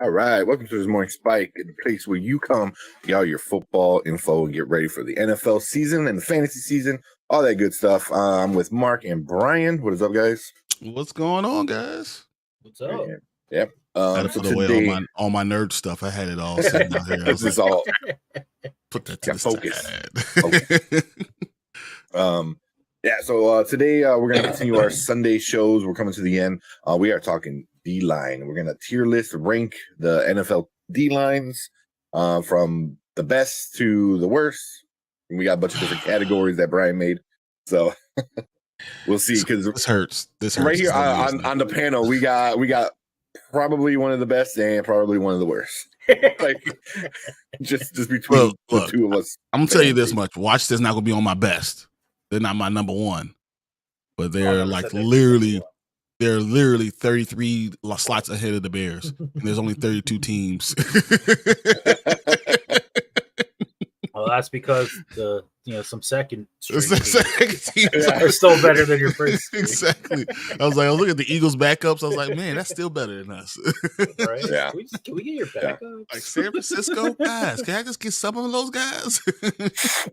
All right, welcome to this morning spike, the place where you come get all your football info and get ready for the NFL season and the fantasy season, all that good stuff. I'm with Mark and Brian. What is up, guys? What's going on, guys? What's up? Yep. I had to So put away today, all my nerd stuff. I had it all sitting out here. I was this like, is all put that to got the focus. side. So today we're gonna continue our Sunday shows. We're coming to the end. We are talking D-line. We're gonna tier list rank the NFL D-lines from the best to the worst. And we got a bunch of different categories that Brian made. So we'll see, because This hurts. right here on the panel we got probably one of the best and probably one of the worst. Like just between the two of us. I'm gonna tell you this much. Watch this not gonna be on my best. They're not my number one, but they're literally 33 slots ahead of the Bears. And there's only 32 teams. Well, that's because some second teams are still better than your first. Exactly. I was looking at the Eagles backups. I was like, man, that's still better than us. Right? Yeah. Can we get your backups? Like San Francisco guys. Can I just get some of those guys?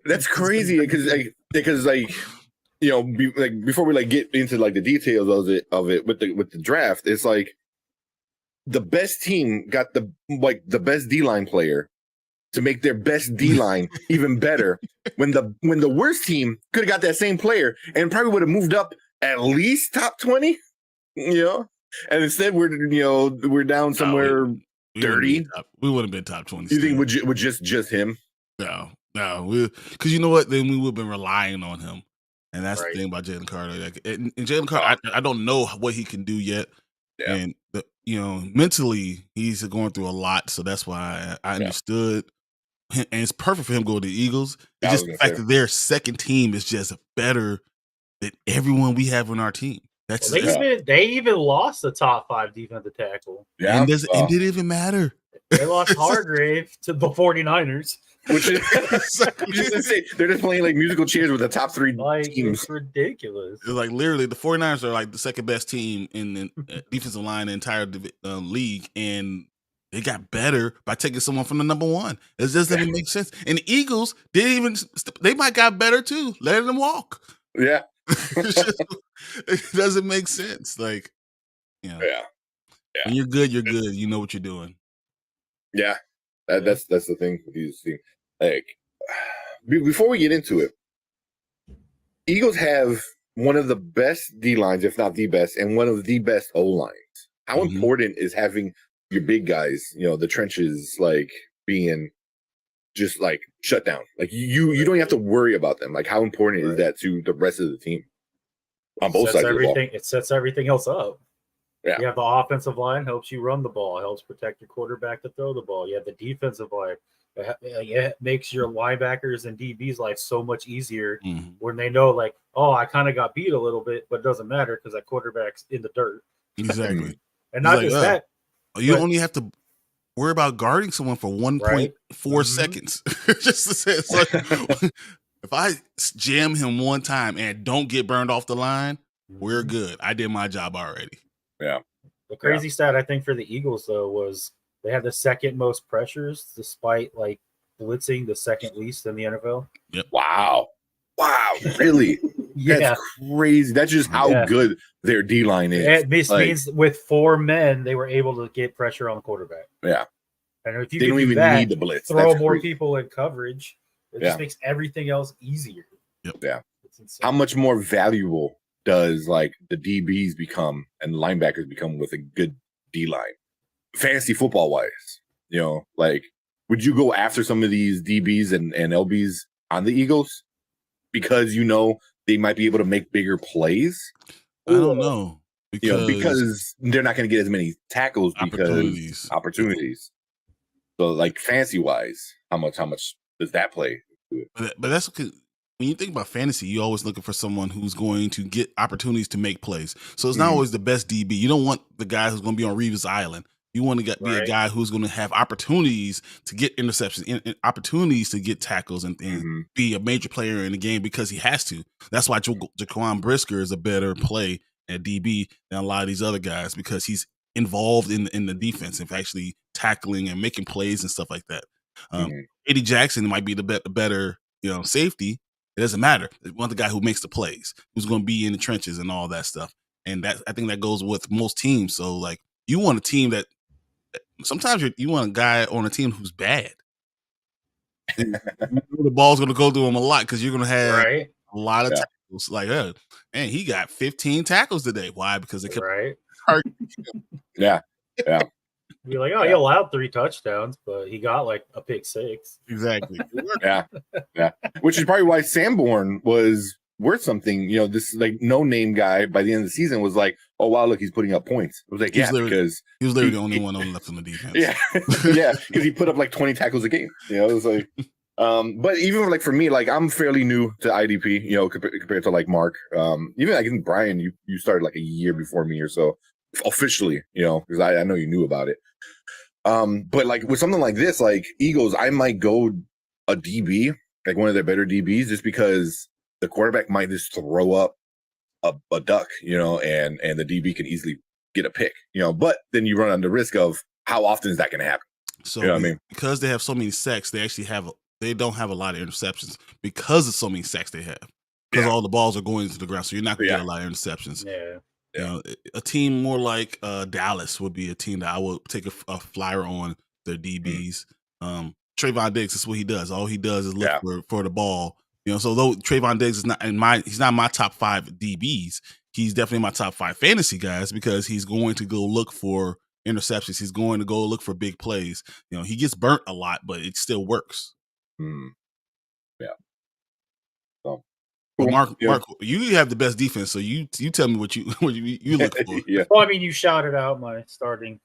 That's crazy because before we get into the details of it with the draft, it's like the best team got the best D-line player to make their best D-line even better, when the worst team could have got that same player and probably would have moved up at least top 20, and instead we're down somewhere 30. We wouldn't have been top 20. You think with just him? No, because you know what? Then we would have been relying on him, and that's right. The thing about Jalen Carter. And Jalen Carter, I don't know what he can do yet, and mentally he's going through a lot, so that's why I understood. And it's perfect for him going to the Eagles. It's just the fact that their second team is just better than everyone we have on our team. They even lost the top 5 defensive tackle. Yeah, and it didn't even matter. They lost Hargrave to the 49ers. Which is insane. They're just playing musical chairs with the top 3 teams. It's ridiculous. It's literally the 49ers are the second best team in the defensive line in the entire league, and they got better by taking someone from the number 1. It just doesn't make sense. And the Eagles they might got better too, letting them walk. Yeah. It doesn't make sense. Yeah. When you're good, you're good. You know what you're doing. Yeah. That's the thing with these teams. Before we get into it, Eagles have one of the best D lines, if not the best, and one of the best O lines. How important is having your big guys, the trenches, being just shut down? You don't have to worry about them. How important is that to the rest of the team on both sides of the ball? It sets everything else up. Yeah. You have the offensive line, helps you run the ball, helps protect your quarterback to throw the ball. You have the defensive line. It makes your linebackers and DBs life so much easier when they know, I kind of got beat a little bit, but it doesn't matter because that quarterback's in the dirt. Exactly. And not just that. You only have to worry about guarding someone for 1.4 seconds. Just to say, if I jam him one time and don't get burned off the line, we're good. I did my job already. Yeah. The crazy stat I think for the Eagles though was they had the second most pressures despite blitzing the second least in the NFL. Yep. Wow, really? That's crazy. That's just how good their D-line is. It means with 4 men they were able to get pressure on the quarterback. Yeah. And if you don't even need the blitz. Throw more people in coverage, it just makes everything else easier. Yep. Yeah. It's insane. How much more valuable does the DBs become and linebackers become with a good D-line? Fantasy football wise, would you go after some of these DBs and LBs on the Eagles because they might be able to make bigger plays? I don't know. Because they're not going to get as many tackles because opportunities. So fantasy wise, how much does that play? But that's because when you think about fantasy, you're always looking for someone who's going to get opportunities to make plays. So it's not always the best DB. You don't want the guy who's going to be on Reeves Island. You want to be a guy who's going to have opportunities to get interceptions, and opportunities to get tackles, and be a major player in the game because he has to. That's why Jaquan Brisker is a better play at DB than a lot of these other guys, because he's involved in the defense, and actually tackling and making plays and stuff like that. Eddie Jackson might be the better safety. It doesn't matter. They want the guy who makes the plays, who's going to be in the trenches and all that stuff. And I think that goes with most teams. So like you want a team that sometimes you want a guy on a team who's bad. And the ball's going to go through him a lot because you're going to have a lot of tackles. Like, man, he got 15 tackles today. Why? Because they kept Yeah. Be like, he allowed 3 touchdowns, but he got like a pick 6. Exactly. Yeah. Which is probably why Sanborn was worth something. This like no name guy by the end of the season was like, oh wow, look, he's putting up points. It was like, because he was literally the only one left on the defense. Yeah, because he put up like 20 tackles a game. It was like, but even like for me, like I'm fairly new to IDP. Compared to like Mark. Even I think Brian, you started like a year before me or so officially. Because I know you knew about it. But like with something like this, like Eagles, I might go a DB, like one of their better DBs, just because the quarterback might just throw up a duck, and the DB can easily get a pick, but then you run on the risk of how often is that going to happen? So what I mean? Because they have so many sacks, they don't have a lot of interceptions because of so many sacks they have. Because all the balls are going into the ground, so you're not going to get a lot of interceptions. A team more like Dallas would be a team that I would take a flyer on their DBs. Trayvon Diggs, that's what he does. All he does is look for the ball. So though Trayvon Diggs is he's not my top 5 DBs. He's definitely my top 5 fantasy guys because he's going to go look for interceptions. He's going to go look for big plays. He gets burnt a lot, but it still works. Yeah. So. Well, Mark, you have the best defense, so you tell me what you look for. Well, I mean, you shouted out my starting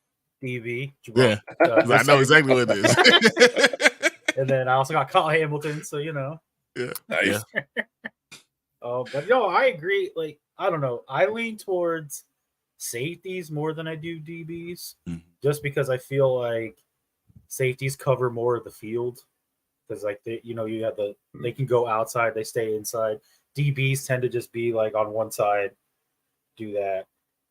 DB. I know exactly what it is. And then I also got Kyle Hamilton, so Nice. But I agree. Like, I don't know. I lean towards safeties more than I do DBs, just because I feel like safeties cover more of the field. Because like you have they can go outside, they stay inside. DBs tend to just be like on one side, do that.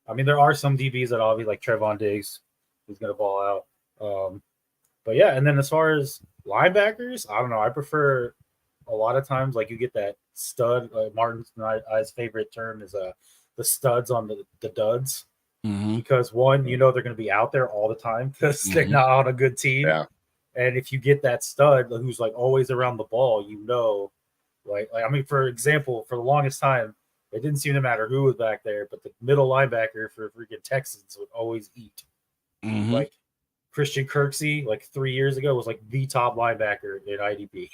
I mean, there are some DBs that obviously like Trayvon Diggs, who's going to ball out. But yeah, and then as far as linebackers, I don't know. I prefer a lot of times like you get that stud. Martin's favorite term is the studs on the duds, because one, they're going to be out there all the time because they're not on a good team. Yeah. And if you get that stud who's like always around the ball, like I mean, for example, for the longest time, it didn't seem to matter who was back there, but the middle linebacker for freaking Texans would always eat. Like Christian Kirksey, like 3 years ago, was like the top linebacker in IDP.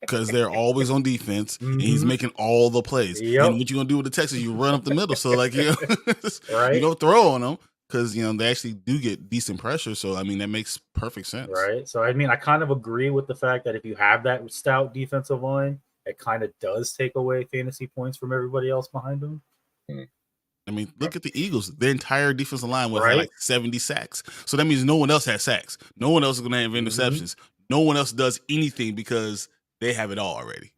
Because they're always on defense, and he's making all the plays. And what you gonna do with the Texans? You run up the middle, so like you don't throw on them. Because they actually do get decent pressure, so I mean that makes perfect sense, right? So I mean, I kind of agree with the fact that if you have that stout defensive line, it kind of does take away fantasy points from everybody else behind them. I mean, look at the Eagles; their entire defensive line was like 70 sacks, so that means no one else has sacks, no one else is going to have interceptions, no one else does anything because they have it all already.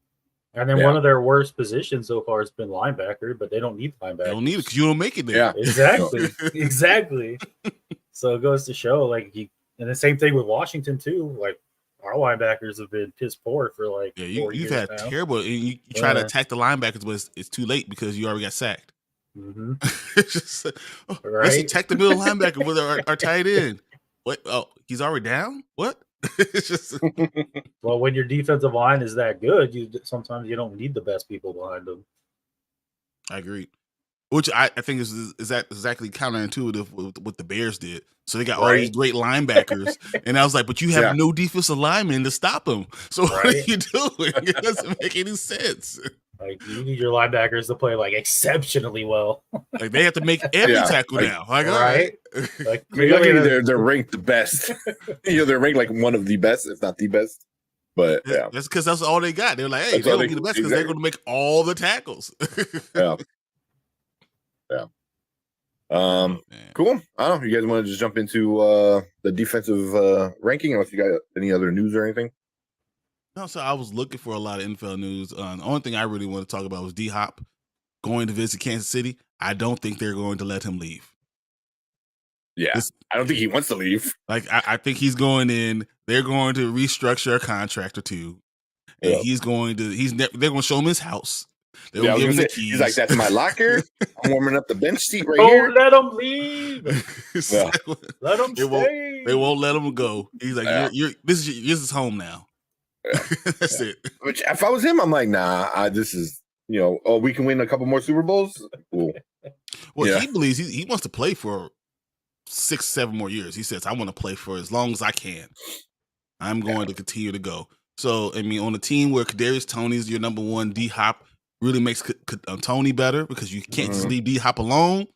And then one of their worst positions so far has been linebacker, but they don't need linebacker. They don't need it because you don't make it there. Yeah, exactly. So it goes to show, like, and the same thing with Washington too. Like, our linebackers have been piss poor for like 4 years you've had now. terrible. And you try to attack the linebackers, but it's too late because you already got sacked. It's just, let's attack the middle linebacker with our tight end. What? Oh, he's already down. What? It's just well, when your defensive line is that good, sometimes you don't need the best people behind them. I agree. Which I think is exactly counterintuitive with what the Bears did. So they got all these great linebackers, and I was like, but you have no defensive linemen to stop them. So what are you doing? It doesn't make any sense. Like, you need your linebackers to play like exceptionally well. Like, they have to make every tackle now. Like, Like, clearly they're ranked the best. They're ranked like one of the best, if not the best. But that's because that's all they got. They're like, hey, they're gonna be the best because they're going to make all the tackles. Cool. I don't know. You guys want to just jump into the defensive ranking, unless you got any other news or anything? No, so I was looking for a lot of NFL news. The only thing I really want to talk about was D-Hop going to visit Kansas City. I don't think they're going to let him leave. Yeah, I don't think he wants to leave. Like I think he's going in. They're going to restructure a contract or two, and he's going to. They're going to show him his house. They're going to give him the keys. He's like, "That's my locker. I'm warming up the bench seat right here. here." Don't let him leave. No. Let him stay. They won't let him go. He's like, this is home now. Yeah. That's it. Which, if I was him, I'm like, nah. This is we can win a couple more Super Bowls. Cool. Well, he believes he wants to play for 6-7 more years. He says, I want to play for as long as I can. I'm going to continue to go. So, I mean, on a team where Kadarius Toney's your number one, D-Hop really makes Toney better because you can't just leave D-Hop alone.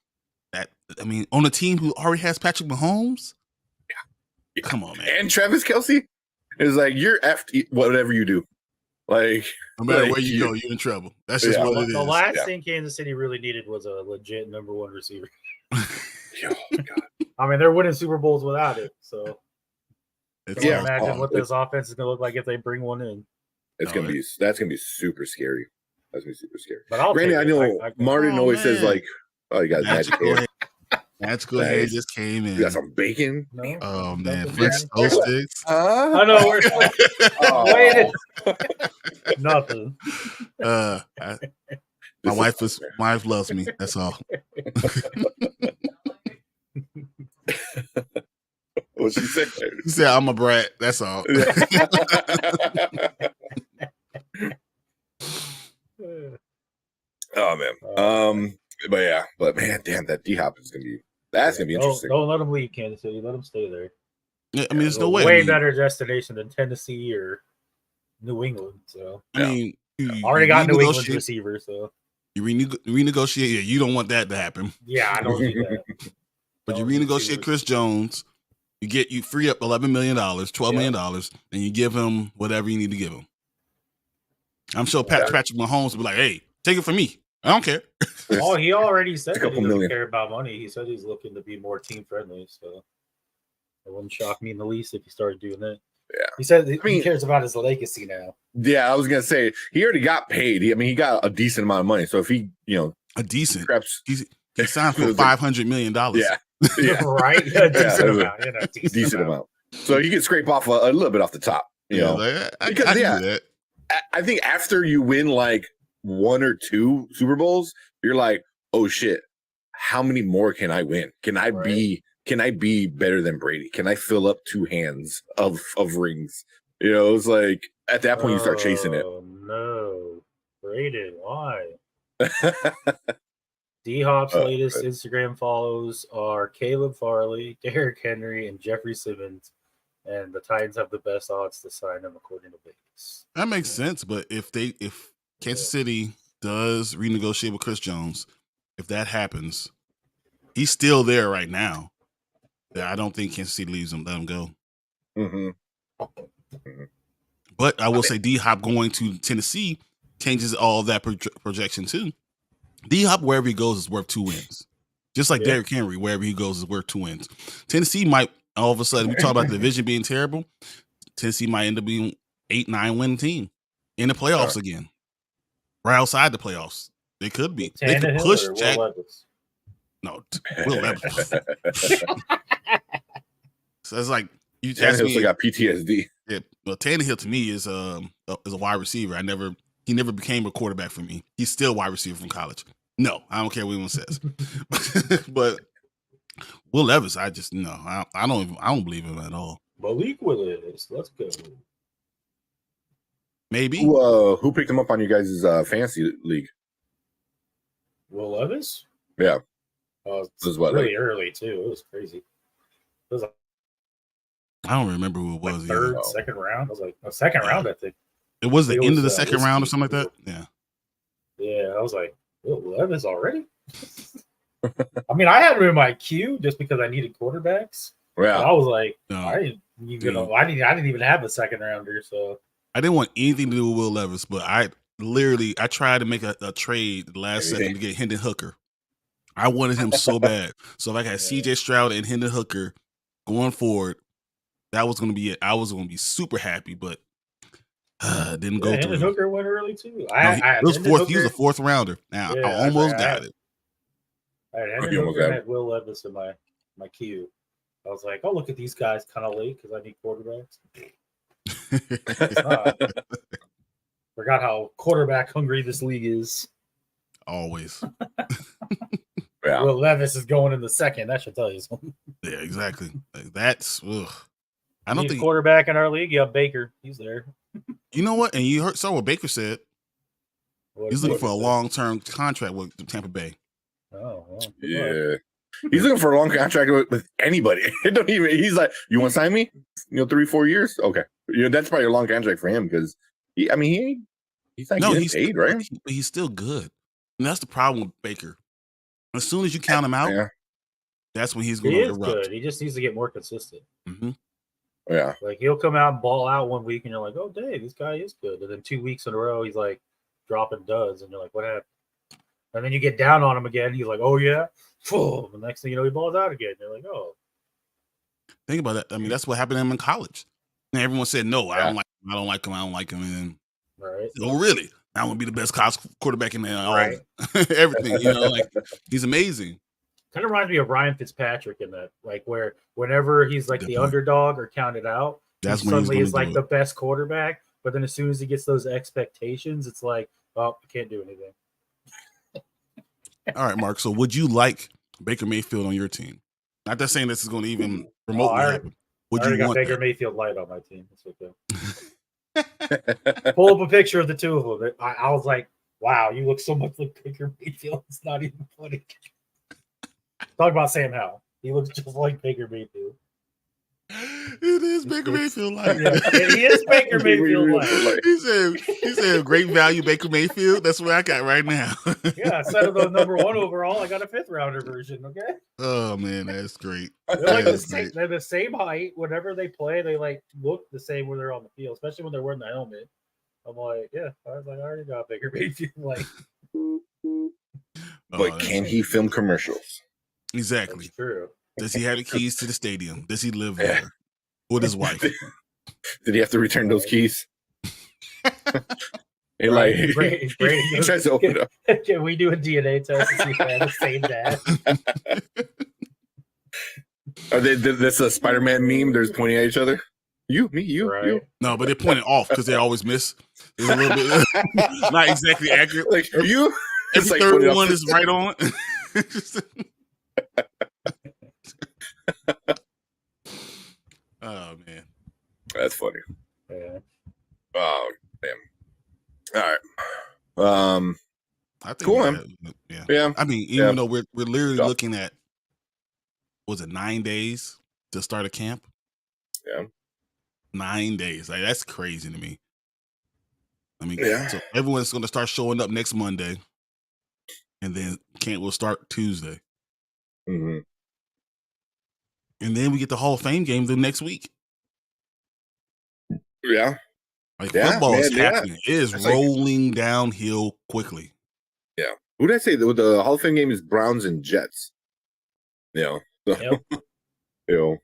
On a team who already has Patrick Mahomes, come on, man. And Travis Kelce is like, you're after whatever you do. Like, no matter where you go, you're in trouble. That's just what it is. The last thing Kansas City really needed was a legit number one receiver. Oh, God. I mean, they're winning Super Bowls without it. So, imagine what this offense is going to look like if they bring one in. That's gonna be super scary. That's gonna be super scary. But Granted, I know Martin always says like, "Oh, you got magic hair." Magical hair just came in. You got some bacon. No? Oh man, French toast sticks. I know. Waited. Nothing. My wife loves me. That's all. What she said? She said I'm a brat. That's all. Oh man. But man, damn, that D-Hop is gonna be interesting. Don't let him leave Kansas City. Let him stay there. Yeah, I mean, there's no way. Way better destination than Tennessee or New England. So I mean, already got New England receiver. So you renegotiate. Yeah, you don't want that to happen. Yeah, I don't do that. But you renegotiate Chris Jones. You free up $11 million, $12 million, and you give him whatever you need to give him. I'm sure Patrick Mahomes will be like, "Hey, take it from me. I don't care." Oh, he already said that he doesn't care about money. He said he's looking to be more team friendly. So it wouldn't shock me in the least if he started doing that. Yeah, he said he cares about his legacy now. Yeah, I was gonna say he already got paid. He got a decent amount of money. So if he, a decent, perhaps he signed for $500 million. Yeah, right. A decent amount. Decent amount. So you can scrape off a little bit off the top. I think after you win like 1 or 2 Super Bowls, you're like, oh shit, how many more can I win? Can I be better than Brady? Can I fill up 2 hands of rings? It's like at that point you start chasing it. Oh no, Brady, why? D-Hop's latest Instagram follows are Caleb Farley, Derrick Henry, and Jeffrey Simmons, and the Titans have the best odds to sign him according to Vegas. That makes sense, but if Kansas City does renegotiate with Chris Jones, if that happens, he's still there right now. I don't think Kansas City leaves him, let him go. But I will say D-Hop going to Tennessee changes all that projection too. D-Hop, wherever he goes, is worth 2 wins. Just like Derrick Henry, wherever he goes, is worth 2 wins. Tennessee might, all of a sudden, we talk about the division being terrible. Tennessee might end up being 8-9 win team in the playoffs again. Right outside the playoffs. They could be. They could push Jack. No, Will Levis. So it's like you asked me. Tannehill got PTSD. Yeah, well, Tannehill to me is a wide receiver. He never became a quarterback for me. He's still a wide receiver from college. No, I don't care what anyone says. But Will Levis, I just no. I don't believe him at all. Malik Willis, let's go. Maybe. Who picked him up on you guys' fantasy league? Will Levis? Yeah. This is really early too. It was crazy. It was I don't remember who it was. Third, second round. I was like, second round, I think. It was the end of the second round or something like that. Yeah. Yeah, I was like, Will Levis already? I mean, I had him in my queue just because I needed quarterbacks. Yeah. I was like, I didn't even have a second rounder, so I didn't want anything to do with Will Levis, but I tried to make a trade the last second to get Hendon Hooker. I wanted him so bad. So if I had CJ Stroud and Hendon Hooker going forward, that was going to be it. I was going to be super happy, but didn't go through. Hendon Hooker went early too. He was a 4th rounder. Now I almost got it. I had Hendon Hooker and had Will Levis in my my queue. I was like, oh, look at these guys kind of late because I need quarterbacks. Forgot how quarterback hungry this league is. Always. Yeah. Will Levis is going in the second. That should tell you something. Yeah, exactly. Like, that's ugh. I don't Need a think quarterback in our league. Yeah, Baker. He's there. you know what. And you saw what Baker said. What He's looking Baker for a said. long-term contract with Tampa Bay. Oh, well, Yeah. He's looking for a long contract with anybody. It don't even. He's like, you want to sign me? 3-4 years? Okay. That's probably a long contract for him because he's not getting paid, right? But he's still good. And that's the problem with Baker. As soon as you count him out, that's when he's going to erupt. Good. He just needs to get more consistent. Mm-hmm. Yeah. Like he'll come out and ball out 1 week, and you're like, oh, dang, this guy is good. And then 2 weeks in a row, he's like dropping duds, and you're like, what happened? And then you get down on him again. He's like, oh yeah. The next thing you know, he balls out again. You're like, oh. Think about that. I mean, that's what happened to him in college. And everyone said, no, I don't like him. And then, right. Oh, really? I want to be the best college quarterback in Right. everything. Like he's amazing. Kind of reminds me of Ryan Fitzpatrick in that, like where whenever he's like the underdog or counted out, that's he when suddenly is like the best quarterback. But then as soon as he gets those expectations, it's like, oh, I can't do anything. All right, Mark. So would you like Baker Mayfield on your team? Not that saying this is going to even remotely happen. Would you want Baker Mayfield light on my team? That's okay. Pull up a picture of the two of them. I was like, wow, you look so much like Baker Mayfield. It's not even funny. Talk about Sam Howell. He looks just like Baker Mayfield. It is Baker Mayfield like. Yeah, he is Baker Mayfield like. He said great value Baker Mayfield. That's what I got right now. Yeah, instead of the number 1 overall, I got a 5th rounder version. Okay. Oh man, that's great. They're the same height. Whenever they play, they like look the same when they're on the field, especially when they're wearing the helmet. I'm like, yeah, I already got Baker Mayfield like. But can he film commercials? Exactly. That's true. Does he have the keys to the stadium? Does he live there with his wife? Did he have to return those keys? He tries to open it up. Can we do a DNA test to see if they have the same dad? Are they? That's a Spider-Man meme. They're just pointing at each other. You, me, you, right. you. No, but they're pointing off because they always miss. It's a little bit not exactly accurate. Like you. Every like third one is right on. Oh man, that's funny. Yeah. Oh damn. All right. I think cool, man. Yeah. I mean, even though we're literally looking at, was it 9 days to start a camp? Yeah. 9 days. Like that's crazy to me. I mean, yeah. So everyone's going to start showing up next Monday, and then camp will start Tuesday. Mm-hmm. And then we get the Hall of Fame game the next week. Yeah. Like football is happening. It is rolling downhill quickly. Yeah. Who did I say? The Hall of Fame game is Browns and Jets. So, Aaron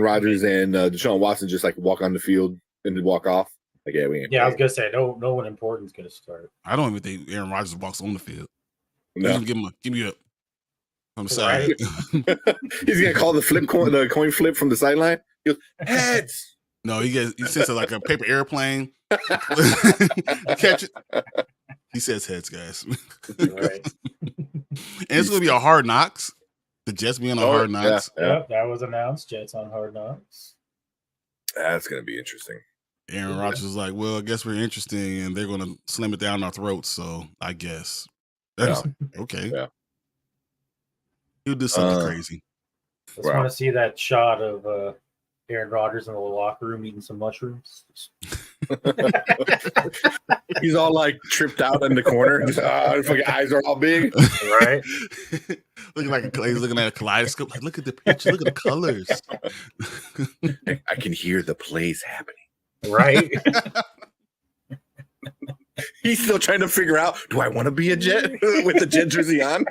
Rodgers and Deshaun Watson just like walk on the field and walk off. Like, yeah, we ain't. Yeah, I was gonna say no one important is gonna start. I don't even think Aaron Rodgers walks on the field. No. Give me a. I'm sorry. Right? He's gonna call the coin flip from the sideline. He goes, heads. No, he sends it like a paper airplane. Catch it. He says heads, guys. Right. And it's gonna be a Hard Knocks. The Jets being on Hard Knocks. Yeah, that was announced. Jets on Hard Knocks. That's gonna be interesting. Aaron Rodgers was like, well, I guess we're interesting, and they're gonna slam it down our throats. So I guess that's okay. Yeah. He'll do something crazy. I just want to see that shot of Aaron Rodgers in the locker room eating some mushrooms. He's all like tripped out in the corner. His fucking eyes are all big. Right? He's looking at a kaleidoscope. Like, look at the picture. Look at the colors. I can hear the plays happening. Right? He's still trying to figure out, do I want to be a Jet with the Jet jersey on?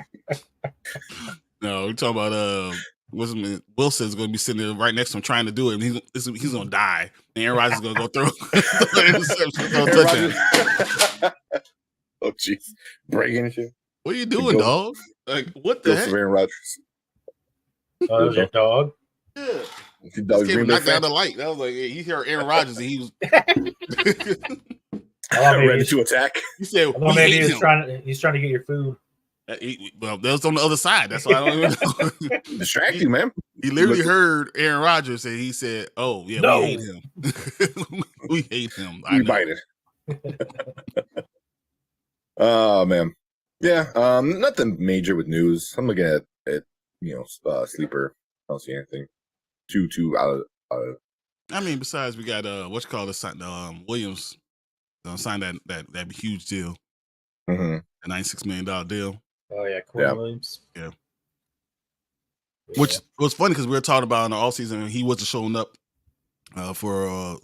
No, we're talking about Wilson's going to be sitting there right next to him trying to do it. And he's going to die. And Aaron Rodgers is going to go through. Oh, jeez. Breaking shit. What are you doing, dog? Like, what the heck? Aaron Rodgers. Oh, that was your dog? Yeah. Dog This came Green Bay knocked down fan. the light. That was like, hey, he heard Aaron Rodgers and he was. Ready to attack. He said, well, we maybe hate him. he's trying to get your food. Well, that was on the other side. That's why I don't even know. Distract you, man. He literally heard Aaron Rodgers and he said, "Oh yeah, No. we hate him. We hate him. We bite it." Oh man, yeah. Nothing major with news. I'm looking at sleeper. I don't see anything too out of. I mean, besides we got Williams signed that huge deal, Mm-hmm. a $96 million deal. Oh yeah, Corey Williams. Yeah. Which was funny because we were talking about in the offseason and he wasn't showing up for all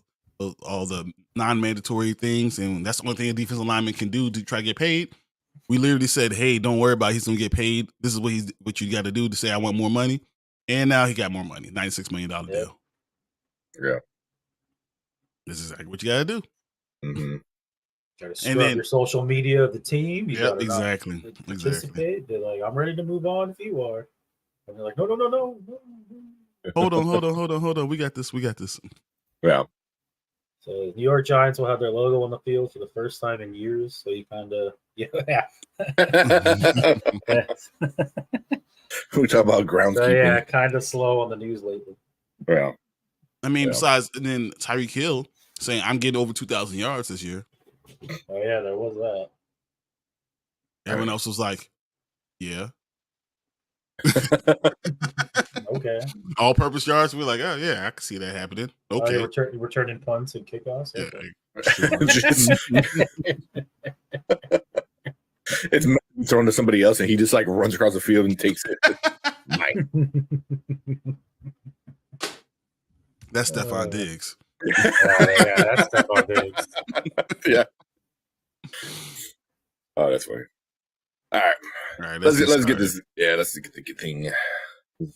the non-mandatory things, and that's the only thing a defensive lineman can do to try to get paid. We literally said, "Hey, don't worry about it. He's gonna get paid. This is what you got to do to say I want more money." And now he got more money, $96 million deal. Yeah, this is exactly what you got to do. Mm-hmm. Got to scrub your social media of the team. You got to exactly. Participate. They're like, "I'm ready to move on if you are," and they're like, "No." Hold on. We got this. Yeah. So New York Giants will have their logo on the field for the first time in years. So you kind of, We talk about groundskeeping. So kind of slow on the news lately. Yeah. I mean, besides, and then Tyreek Hill saying, "I'm getting over 2,000 yards this year." Oh yeah, there was that. Everyone else was like, "Yeah." Okay. All-purpose yards. We're like, "Oh yeah, I can see that happening." Okay. Returning punts and kickoffs. Okay. It's thrown to somebody else, and he just like runs across the field and takes it. That's Stephon Diggs. That's Stephon Diggs. Yeah. Oh, that's funny. All right. Let's get this. Yeah, let's get the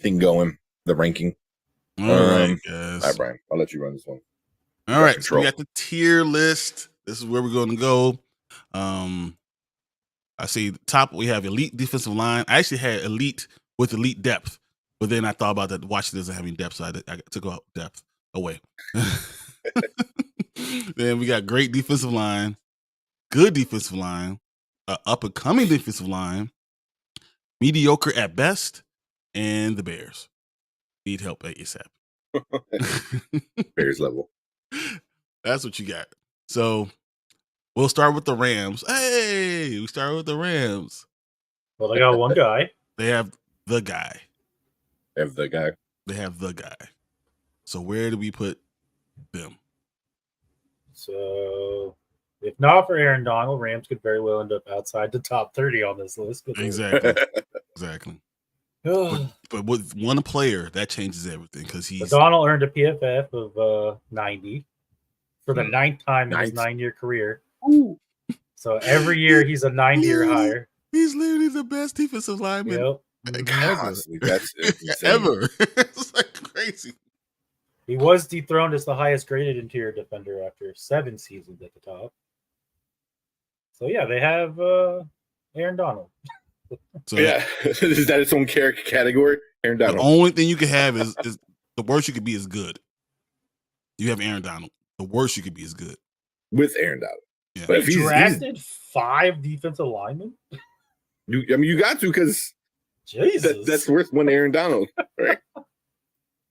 thing going. The ranking. All right, guys. All right, Brian. I'll let you run this one. All right. So we got the tier list. This is where we're going to go. I see the top. We have elite defensive line. I actually had elite with elite depth, but then I thought about that. Washington doesn't have any depth, so I took out depth away. Then we got great defensive line, good defensive line, up and coming defensive line, mediocre at best, and the Bears need help at ASAP. Bears level. That's what you got. So we'll start with the Rams. Hey, we start with the Rams. Well, they got one guy. They have the guy. They have the guy. So where do we put them? So if not for Aaron Donald, Rams could very well end up outside the top 30 on this list. Exactly. But with one player, that changes everything because Donald earned a PFF of 90 for the ninth time in his 9-year career. Ooh. So every year he's a 90 or higher. He's literally the best defensive lineman ever. It's like crazy. He was dethroned as the highest graded interior defender after 7 seasons at the top. So yeah, they have Aaron Donald. So is that its own category? Aaron Donald. The only thing you can have is the worst you could be is good. You have Aaron Donald. The worst you could be is good with Aaron Donald. Yeah. But if he's drafted 5 defensive linemen, you got to because that's worth one Aaron Donald, right?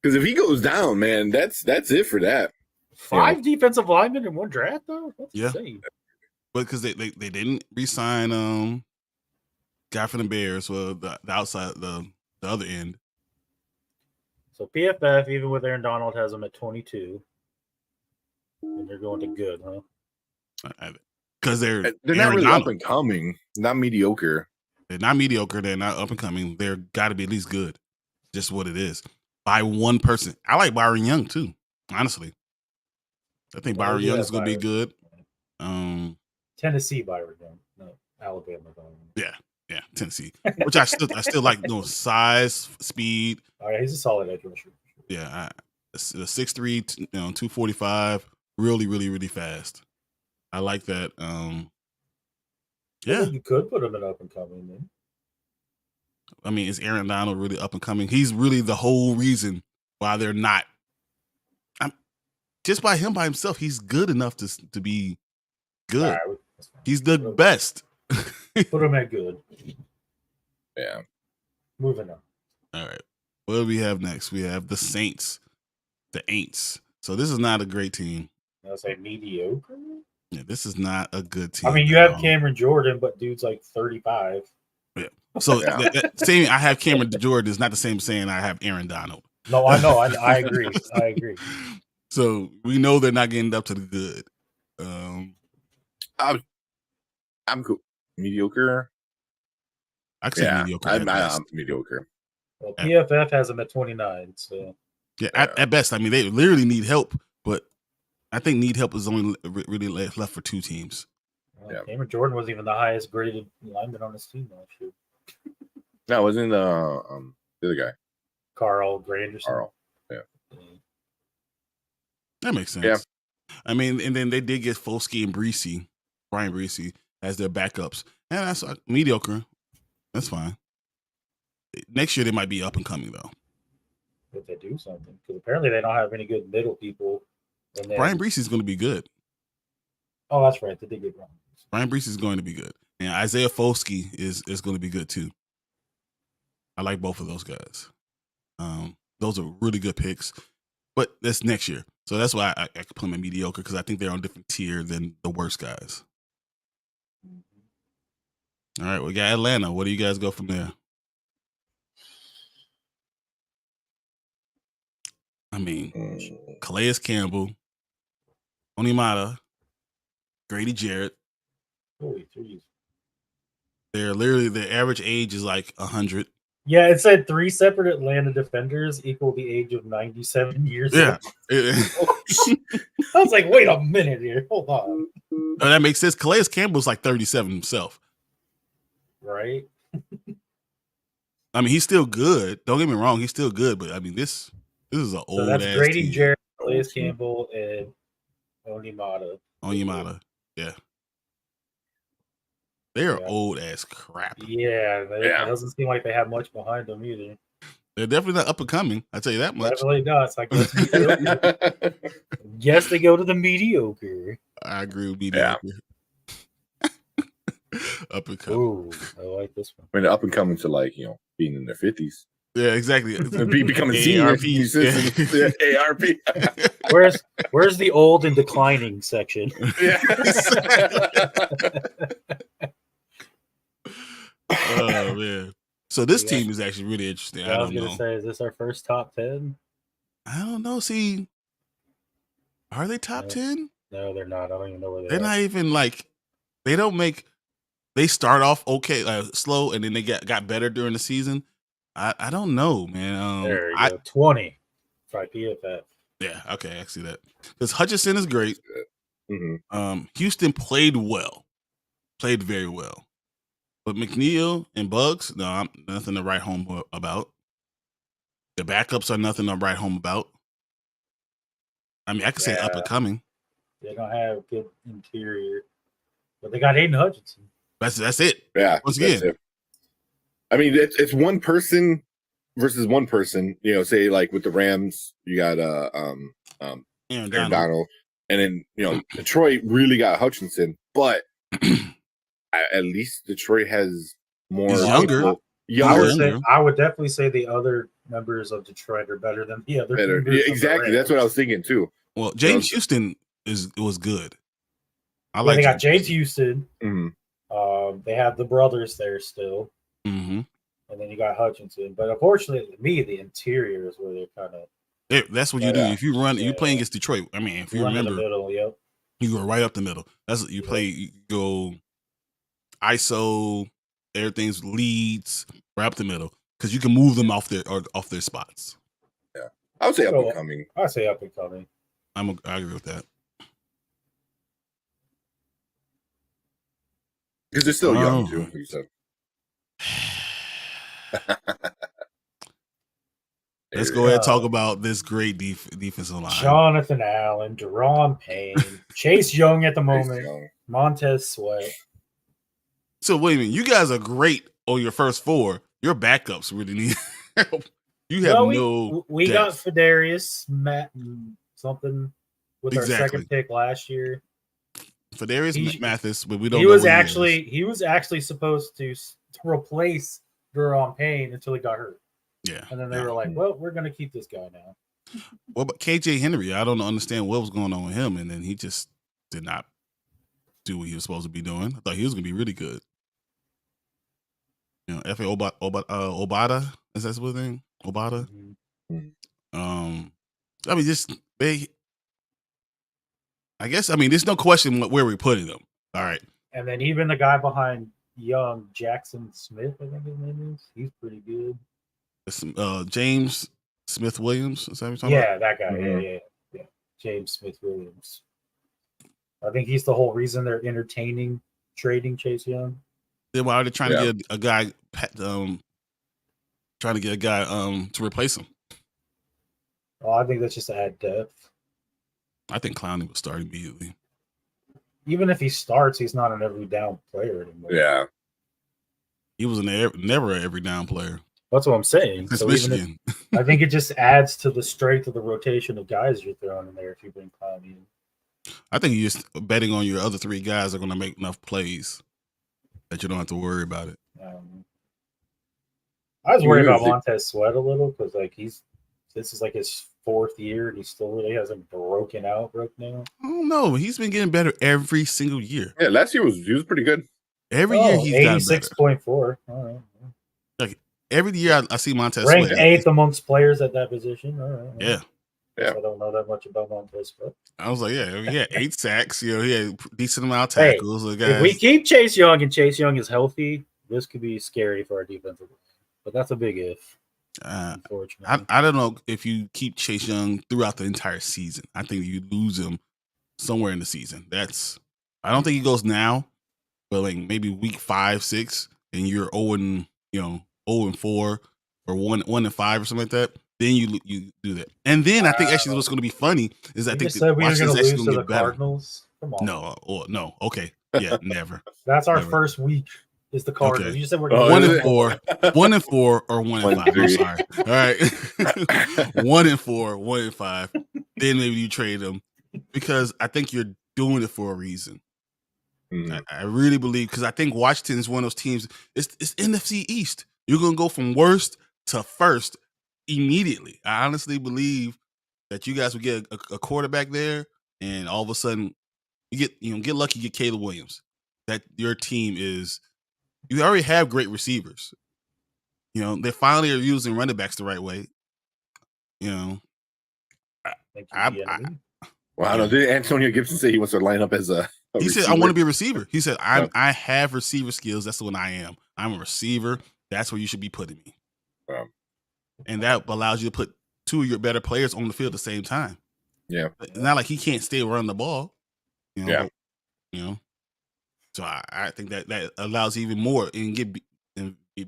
Because if he goes down, man, that's it for that. 5 defensive linemen in one draft, though. That's insane. But because they didn't re-sign guy from the Bears, well, the outside the other end. So PFF, even with Aaron Donald, has them at 22, and they're going to good, huh? Because they're not really up and coming, not mediocre. They're not mediocre. They're not up and coming. They're got to be at least good. Just what it is. By one person. I like Byron Young too. Honestly, I think Byron Young is going to be good. Tennessee Byron Young, no Alabama Byron. Yeah, Tennessee. Which I still like. Size, speed. All right, he's a solid edge rusher. Yeah, the 6'3", 245, really, really, really fast. I like that. You could put him in up and coming then. I mean, is Aaron Donald really up and coming? He's really the whole reason why they're not. Just by himself, he's good enough to be good. Right, he's the best. Put him at good. Yeah. Moving on. All right. What do we have next? We have the Saints, the Aints. So this is not a great team. I'll say mediocre. Yeah, this is not a good team. I mean, you have Cameron Jordan, but dude's like 35. Yeah. So saying I have Cameron Jordan is not the same saying I have Aaron Donald. No, I know. I agree. I agree. So we know they're not getting up to the good. I'm cool. Mediocre. I can say mediocre. I'm mediocre. Well, PFF has them at 29. So yeah, at best. I mean, they literally need help, but I think need help is only really left for 2 teams. Cameron Jordan was even the highest graded lineman on his team last year. No, it wasn't the other guy. Carl Granderson. Carl. Yeah. That makes sense. Yeah. I mean, and then they did get Folsky and Brian Breesy as their backups. And that's mediocre. That's fine. Next year they might be up and coming though. If they do something, because apparently they don't have any good middle people. And then, Brian Breesy is going to be good. Oh, that's right. They did get Brian. Brian Breesy is going to be good, and Isaiah Folsky is going to be good too. I like both of those guys. Those are really good picks, but that's next year. So that's why I put them in mediocre, because I think they're on a different tier than the worst guys. All right, we got Atlanta. What do you guys go from there? I mean, Calais Campbell, Onimata, Grady Jarrett. Holy trees. They're literally, their average age is like 100. Yeah, it said 3 separate Atlanta defenders equal the age of 97 years old. I was like, wait a minute here. Hold on. Oh, that makes sense. Calais Campbell's like 37 himself. Right? I mean, he's still good. Don't get me wrong. He's still good. But, I mean, this is an old ass team. Grady Jarrett, Calais Campbell, and Onimata. Yeah. They're old as crap. Yeah, it doesn't seem like they have much behind them either. They're definitely not up and coming. I tell you that much. Definitely not. It's like, yes, they go to the mediocre. I agree with mediocre. Yeah. Up and coming. Ooh, I like this one. I mean, up and coming to being in their 50s. Yeah, exactly. Becoming seniors. Yeah. ARP. Where's the old and declining section? Yeah. Oh man! So this team is actually really interesting. I was going to say, is this our first top 10? I don't know. See, are they top 10? No, they're not. I don't even know where they're not even like. They don't make. They start off okay, slow, and then they got better during the season. I don't know, man. There you go. 20 by PFF. Yeah, okay, I see that. Because Hutchinson is great. Mm-hmm. Houston played very well. But McNeil and Bugs, no, I'm nothing to write home about. The backups are nothing to write home about. I mean, I could say up and coming. They don't have good interior, but they got Aiden Hutchinson. That's it. Yeah. Once again, I mean, it's one person versus one person. Say like with the Rams, you got Aaron Donald, and then Detroit really got Hutchinson, but at least Detroit has more younger. I would definitely say the other members of Detroit are better than the other. Yeah, exactly. That's what I was thinking too. Well, James Houston was good. They got James Houston. Mm-hmm. They have the brothers there still. Mm-hmm. And then you got Hutchinson. But unfortunately, to me, the interior is where they're kind of. That's what you do. If you run, you're playing against Detroit. I mean, if you remember, in the middle, yep. You go right up the middle. That's what you play. You go ISO, everything's leads right up the middle, because you can move them off their spots. Yeah, I would say up and coming. I say up and coming. I agree with that. Because they're still young too. You said. Let's go ahead and talk about this great defensive line. Jonathan Allen, Deron Payne, Chase Young at the moment, Montez Sweat. So wait a minute, you guys are great on your first 4. your backups really need help. You have we got Fadarius Matt something with our second pick last year. Fadarius Mathis, but we don't. He was actually supposed to replace Duron Payne until he got hurt. Yeah, and then they were like, "Well, we're going to keep this guy now." Well, but KJ Henry, I don't understand what was going on with him, and then he just did not do what he was supposed to be doing. I thought he was going to be really good. You know, F.A. Obata, is that his name? Obata. Mm-hmm. I mean, I guess there's no question where we're putting them. All right, and then even the guy behind Young, Jackson Smith, I think his name is. He's pretty good. James Smith Williams, is that what you're talking about? That guy. Mm-hmm. Yeah. James Smith Williams. I think he's the whole reason they're entertaining trading Chase Young. Then why are they trying to get a guy? Trying to get a guy to replace him. Well, I think that's just to add depth. I think Clowney will start immediately. Even if he starts, he's not an every down player anymore. Yeah, he was never an every down player. That's what I'm saying. So Michigan. I think it just adds to the strength of the rotation of guys you're throwing in there if you bring Clowney in. I think you're just betting on your other three guys are going to make enough plays that you don't have to worry about it. I was worried about Montez Sweat a little because this is like his fourth year and he still really hasn't broken out right now. I don't know. He's been getting better every single year. Yeah, last year he was pretty good. Every year he's 86.4. All right. Like every year I see Montez ranked Sweat. 8th amongst players at that position. All right. Yeah. I don't know that much about Montez Sweat. I was like, he had 8 sacks. He had a decent amount of tackles. Hey, if we keep Chase Young and Chase Young is healthy, this could be scary for our defensive line. But that's a big if. Unfortunately, I don't know if you keep Chase Young throughout the entire season. I think you lose him somewhere in the season. I don't think he goes now, but like maybe week 5, 6, and you're 0-4 or 1-5 or something like that. Then you do that, and then I think actually what's going to be funny is I think Washington's actually going to get better. Cardinals. Come on. No. Okay, yeah, never. That's our first week. Is the Cardinals? Okay. You said we're 1-4, 1-4, or 1-5. I'm sorry. All right, 1-4, 1-5. Then maybe you trade them because I think you're doing it for a reason. Mm-hmm. I really believe because I think Washington is one of those teams. It's NFC East. You're gonna go from worst to first immediately. I honestly believe that you guys will get a quarterback there, and all of a sudden you get lucky, get Caleb Williams. That your team is. You already have great receivers. They finally are using running backs the right way. I don't know. Did Antonio Gibson say he wants to line up as a he receiver? Said, I want to be a receiver. He said, I have receiver skills. That's what I am. I'm a receiver. That's where you should be putting me. And that allows you to put 2 of your better players on the field at the same time. Yeah. It's not like he can't stay running the ball. So I think that allows even more and give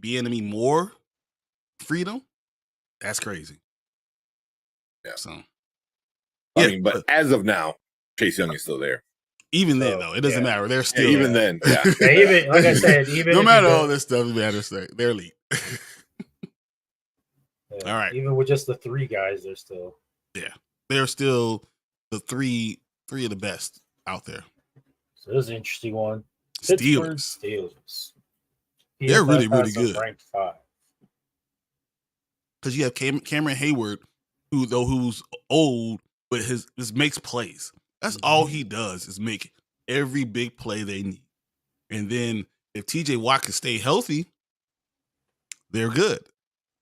enemy more freedom. That's crazy. Yeah. So, I mean, but as of now, Chase Young is still there. Even then, though, it doesn't matter. They're still even then. Yeah. Even like I said, even no matter all this stuff, matters. They're elite. All right. Even with just the 3 guys, they're still. Yeah, they're still the three of the best out there. So this is an interesting one. Steelers. They're really, really good. Ranked 5. Because you have Cameron Hayward, who's old, but his makes plays. That's all he does is make every big play they need. And then if TJ Watt can stay healthy, they're good.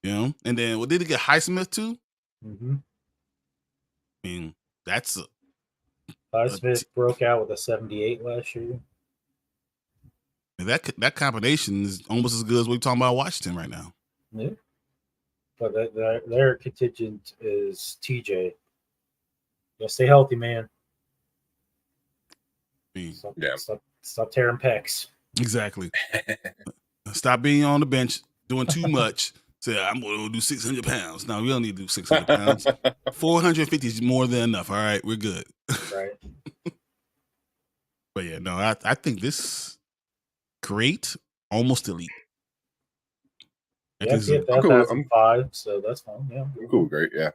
And then did they get Highsmith too? Mm-hmm. I mean, that's Highsmith broke out with a 78 last year. And that combination is almost as good as we're talking about Washington right now. Yeah. But their contingent is TJ. Yeah, stay healthy, man. Stop tearing pecs. Exactly. Stop being on the bench, doing too much. Say, I'm going to do 600 pounds. No, we don't need to do 600 pounds. 450 is more than enough. All right, we're good. Right. But yeah, no, I think this great, almost elite. Yeah, I'm cool. PFF has 5, so that's fine. Yeah, I'm cool. Great. Yeah.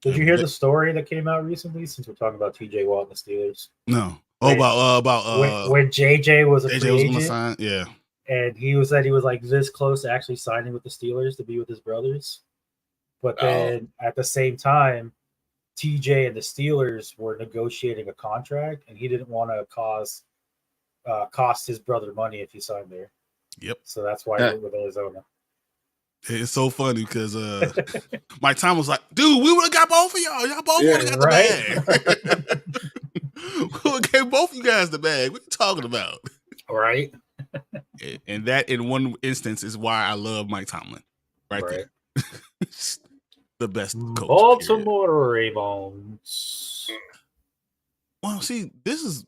Did you hear the story that came out recently? Since we're talking about TJ Watt and the Steelers. No. Oh, about when JJ was a JJ free was agent, gonna sign. Yeah. And he was like this close to actually signing with the Steelers to be with his brothers. But then at the same time, TJ and the Steelers were negotiating a contract, and he didn't want to cost his brother money if he signed there. Yep. So that's why he went with Arizona. It's so funny because Mike Tom was like, dude, we would have got both of y'all. Y'all both would have got the bag. We would have gave both of you guys the bag. What are you talking about? Right. And that, in one instance, is why I love Mike Tomlin. Right. There. The best coach. Baltimore Ravens. Well, see, this is...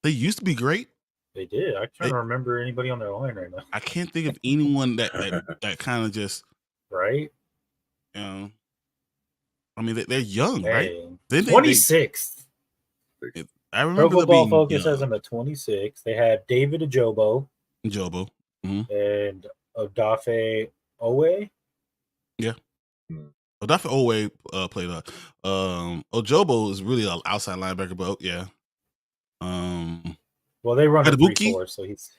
They used to be great. They did. I can't remember anybody on their line right now. I can't think of anyone that kind of just... Right? You know, I mean, they're young, right? 26th. I remember Pro Football Focus has them at 26. They had David Ojobo. Mm-hmm. And Odafe Owe. Yeah. Odafe Owe played Ojobo is really an outside linebacker, but yeah. Well, they run a 3-4, so he's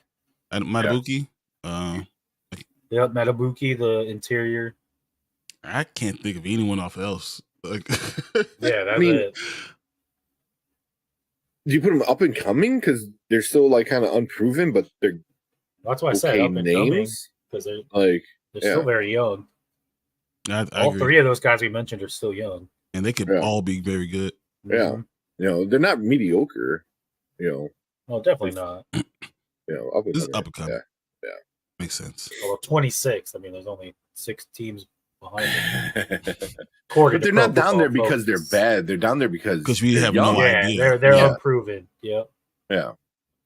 Matabuki. Matabuki, the interior. I can't think of anyone else. Like, yeah, that's it. Do you put them up and coming because they're still like kind of unproven, but they're that's why I said up and coming because they're still very young. I all agree. 3 of those guys we mentioned are still young, and they could all be very good. Yeah, they're not mediocre. No, definitely not. This is up and coming. Yeah, makes sense. Well, 26. I mean, there's only 6 teams behind them. But they're not down there because they're bad. They're down there because we have no idea. They're unproven. Yep. Yeah.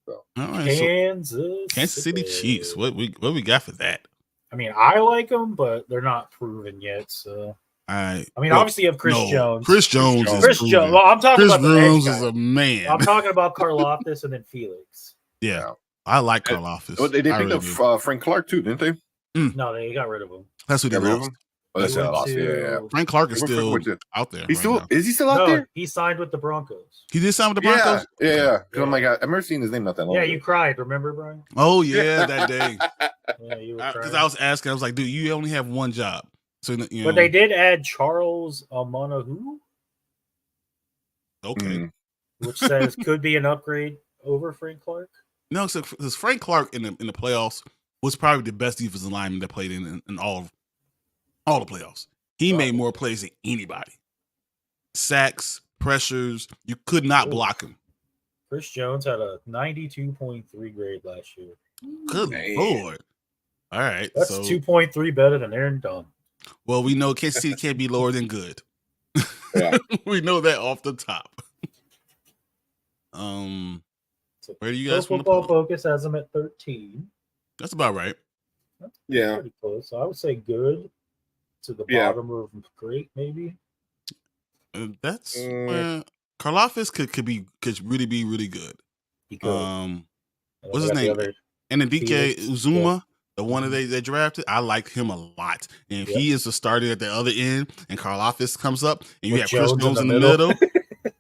So. All right, Kansas City Chiefs. What we got for that? I mean, I like them, but they're not proven yet. So obviously, you have Chris Jones. Chris Jones. Well, I'm talking about Chris Jones is a man. I'm talking about Karlaftis and then Felix. Yeah, I like Karlaftis. Well, they picked up Frank Clark too, didn't they? No, they got rid of him. That's who they lost. That's lost. Yeah. Frank Clark is still out there. He's still is he still out there? He signed with the Broncos. He did sign with the Broncos? Yeah. Because I'm like, I remember seeing his name not that long ago. Yeah, you cried, remember, Brian? Oh yeah, that day. Yeah, you were because I was asking, I was like, dude, you only have one job. So but they did add Charles Omanahu. Okay. Which says could be an upgrade over Frank Clark. No, so because Frank Clark in the playoffs was probably the best defensive lineman that played in all the playoffs. He made more plays than anybody. Sacks, pressures, you could not block him. Chris Jones had a 92.3 grade last year. Good Lord. All right. That's 2.3 better than Aaron Donald. Well, we know Kansas City can't be lower than good. Yeah. We know that off the top. Where do you guys want to Football Focus has them at 13. That's about right. That's pretty close. So I would say good to the bottom of great, maybe. That's Karlaftis could really be really good. He could. What's his name? And then DK Uzuma, the one that they drafted, I like him a lot. And if he is the starter at the other end, and Karlaftis comes up, and you have Chris Jones in the middle.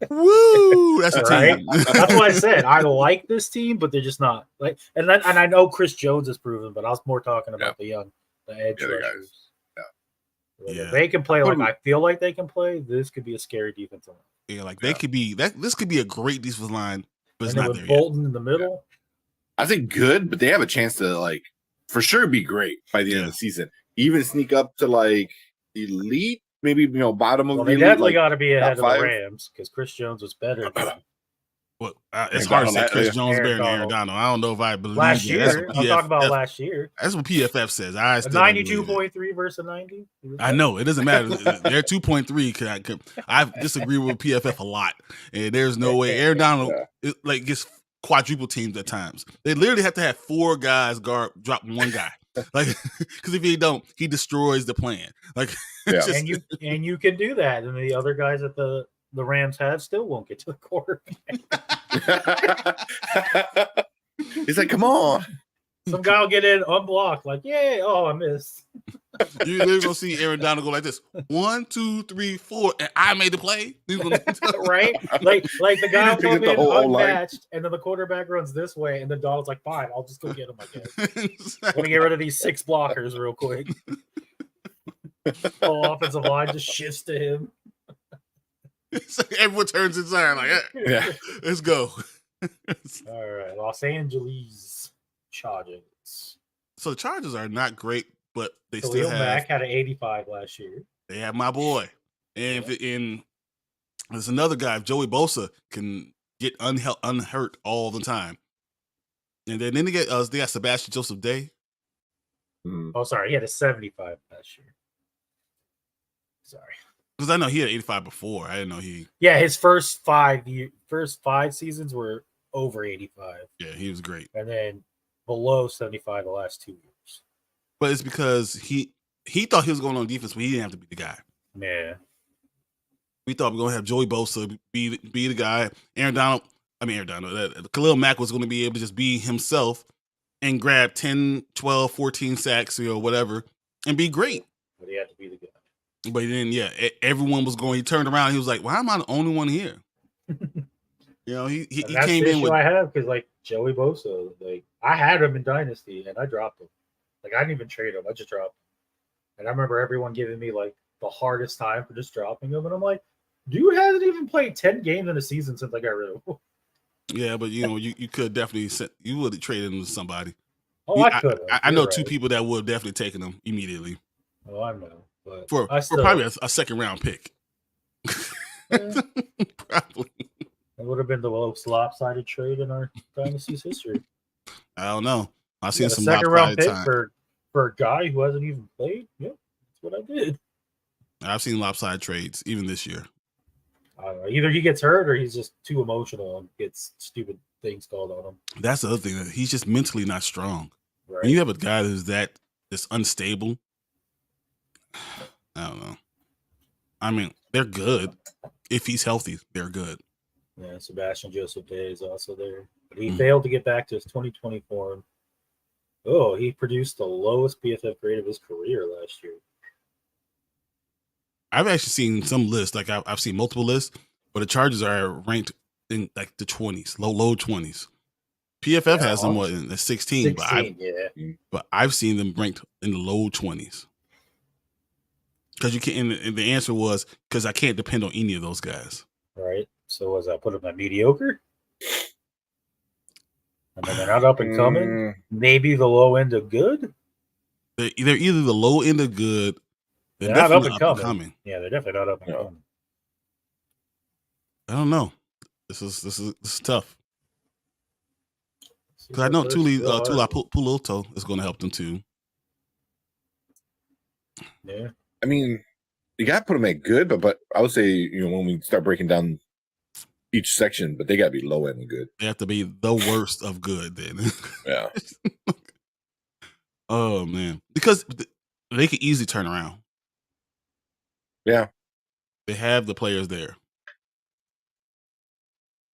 Woo! That's a team. That's why I said I like this team, but they're just not like. And I know Chris Jones is proven, but I was more talking about the edge rushers. Yeah, they can play like I feel like they can play. This could be a scary defensive line. Yeah, like they could be that. This could be a great defensive line, but it's not there Bolton yet. In the middle. I think good, but they have a chance to like for sure be great by the end of the season. Even sneak up to like elite. Maybe bottom of. Well, they definitely got to be ahead of the Rams because Chris Jones was better. Well, it's hard to say Chris Jones better than Aaron Donald. I don't know if I believe last year. I'm talking about last year. That's what PFF says. I still 92.3 versus 90. I know it doesn't matter. They're 2.3. I disagree with PFF a lot, and there's no way Aaron Donald gets quadruple teamed at times. They literally have to have 4 guys drop one guy. Like, because if he don't, he destroys the plan. Like, and you can do that, and the other guys that the Rams have still won't get to the quarterback. He's like, come on. Some guy will get in unblocked, like, yay, oh, I missed. You're going to see Aaron Donald go like this. 1, 2, 3, 4, and I made the play. Right? Like the guy will come in line. unmatched, and then the quarterback runs this way, and the Donald's like, fine, I'll just go get him, I guess. I'm going to get rid of these 6 blockers real quick. Whole offensive line just shifts to him. Everyone turns inside, like, yeah, let's go. All right, Los Angeles Chargers. So the Chargers are not great, but they Khalil still have. Mack had an 85 last year. They have my boy, and there's another guy, Joey Bosa, can get unhurt all the time. And then they got Sebastian Joseph Day. Oh, sorry, he had a 75 last year. Sorry. Because I know he had 85 before. I didn't know he. Yeah, his first 5 seasons were over 85. Yeah, he was great. And then below 75 the last 2 years. But it's because he thought he was going on defense, but he didn't have to be the guy. Yeah. We thought we were going to have Joey Bosa be the guy. Khalil Mack was going to be able to just be himself and grab 10, 12, 14 sacks or whatever and be great. But he had to be the guy. But then, everyone was going. He turned around and he was like, "Why am I the only one here?" He came in with. I have because like Joey Bosa, like I had him in Dynasty and I dropped him. Like I didn't even trade him. I just dropped him. And I remember everyone giving me like the hardest time for just dropping him. And I'm like, dude hasn't even played 10 games in a season since I got rid of him. Yeah, but you could definitely you would have traded him to somebody. Oh, I could. I know 2 people that would have definitely taken him immediately. Oh, I know. But for probably a second round pick. Yeah. Probably. It would have been the most lopsided trade in our Dynasty's history. I don't know. I've seen some second round pick time. for a guy who hasn't even played. Yeah, that's what I did. I've seen lopsided trades even this year. I don't know. Either he gets hurt or he's just too emotional and gets stupid things called on him. That's the other thing. He's just mentally not strong. Right. When you have a guy who's that's unstable, I don't know. I mean, they're good. If he's healthy, they're good. Yeah, Sebastian Joseph Day is also there. But he failed to get back to his 2020 form. Oh, he produced the lowest PFF grade of his career last year. I've actually seen some lists, like I've seen multiple lists, where the Chargers are ranked in like the 20s, low 20s. PFF has them in the 16, but I've seen them ranked in the low 20s. Because you can't, and the answer was because I can't depend on any of those guys. Right. So was I put them at mediocre? I mean, they're not up and coming. Maybe the low end of good. They're either the low end of good. They're not up and coming. Yeah, they're definitely not up and coming. I don't know. This is tough. Because I know Tula Puloto is going to help them too. Yeah. I mean, you got to put them at good, but I would say, when we start breaking down each section, but they got to be low end and good. They have to be the worst of good then. Yeah. Oh, man. Because they could easily turn around. Yeah. They have the players there.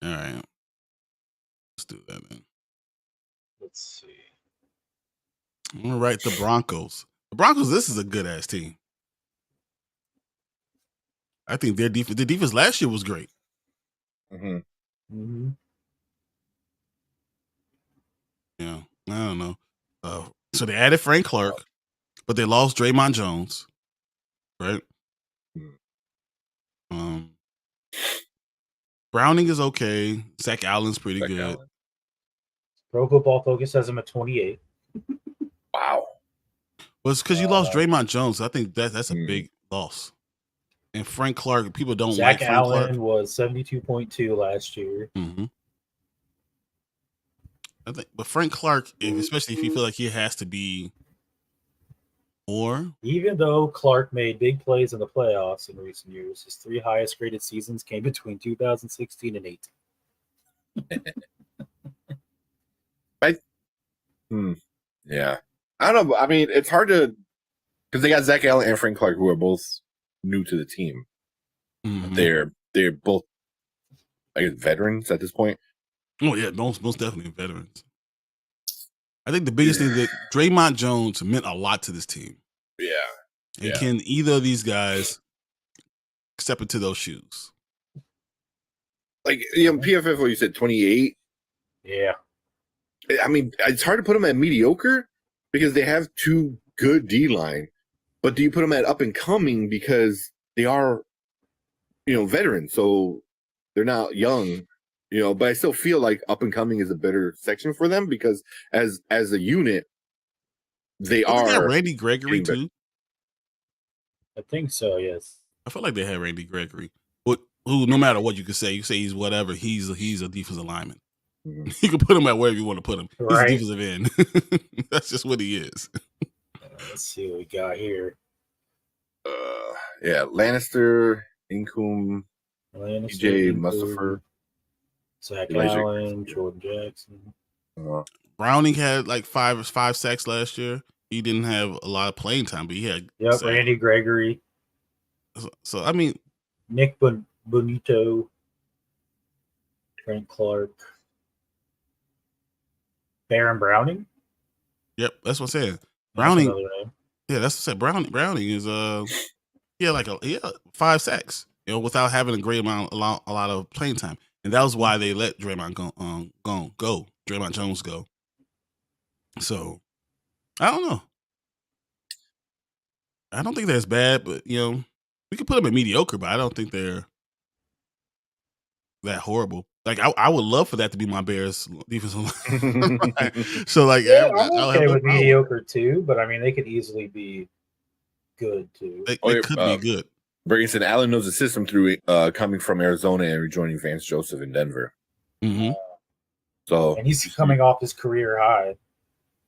All right. Let's do that then. Let's see. All right, the Broncos. The Broncos, this is a good-ass team. I think their defense last year was great. Mm-hmm. Mm-hmm. Yeah, I don't know. So they added Frank Clark, but they lost Draymond Jones, right? Browning is okay. Zach Allen's pretty good. Allen. Pro Football Focus has him at 28. Wow. Well, it's because you lost Draymond Jones. I think that's a big loss. And Frank Clark, people don't like Frank Clark. Zach Allen was 72.2 last year. Mm-hmm. I think, but Frank Clark, especially if you feel like he has to be more. Even though Clark made big plays in the playoffs in recent years, his 3 highest graded seasons came between 2016 and 18. Yeah. I don't know. I mean, it's hard to, because they got Zach Allen and Frank Clark, who are both new to the team. Mm-hmm. They're both, I guess, veterans at this point. Oh yeah, most definitely veterans. I think the biggest thing that Draymond Jones meant a lot to this team. Yeah. And can either of these guys step into those shoes? Like, PFF, what you said, 28? Yeah. I mean, it's hard to put them at mediocre because they have two good D-line. But do you put them at up and coming because they are, veterans, so they're not young, but I still feel like up and coming is a better section for them because as a unit, they are. Randy Gregory too. I think so. Yes. I feel like they had Randy Gregory, who no matter what you say he's whatever. He's a defensive lineman. Mm-hmm. You can put him at wherever you want to put him. Right. He's a defensive end. That's just what he is. Let's see what we got here. Lannister, Incoom, DJ Mustapher, Zach Allen, Jordan Jackson. Browning had like five sacks last year. He didn't have a lot of playing time, but he had. Yep, Randy Gregory. So I mean, Nick Bonito, Trent Clark, Baron Browning. Yep, that's what I'm saying. Browning. Yeah, that's what I said. Browning is like 5 sacks, without having a lot of playing time, and that was why they let Draymond Draymond Jones go. So I don't know. I don't think that's bad, but we could put them at mediocre, but I don't think they're that horrible. Like I would love for that to be my Bears defensive line. So like, I'm okay with mediocre too, but I mean they could easily be good too. They could be good. Brayson Allen knows the system through coming from Arizona and rejoining Vance Joseph in Denver. Mm-hmm. And he's coming off his career high.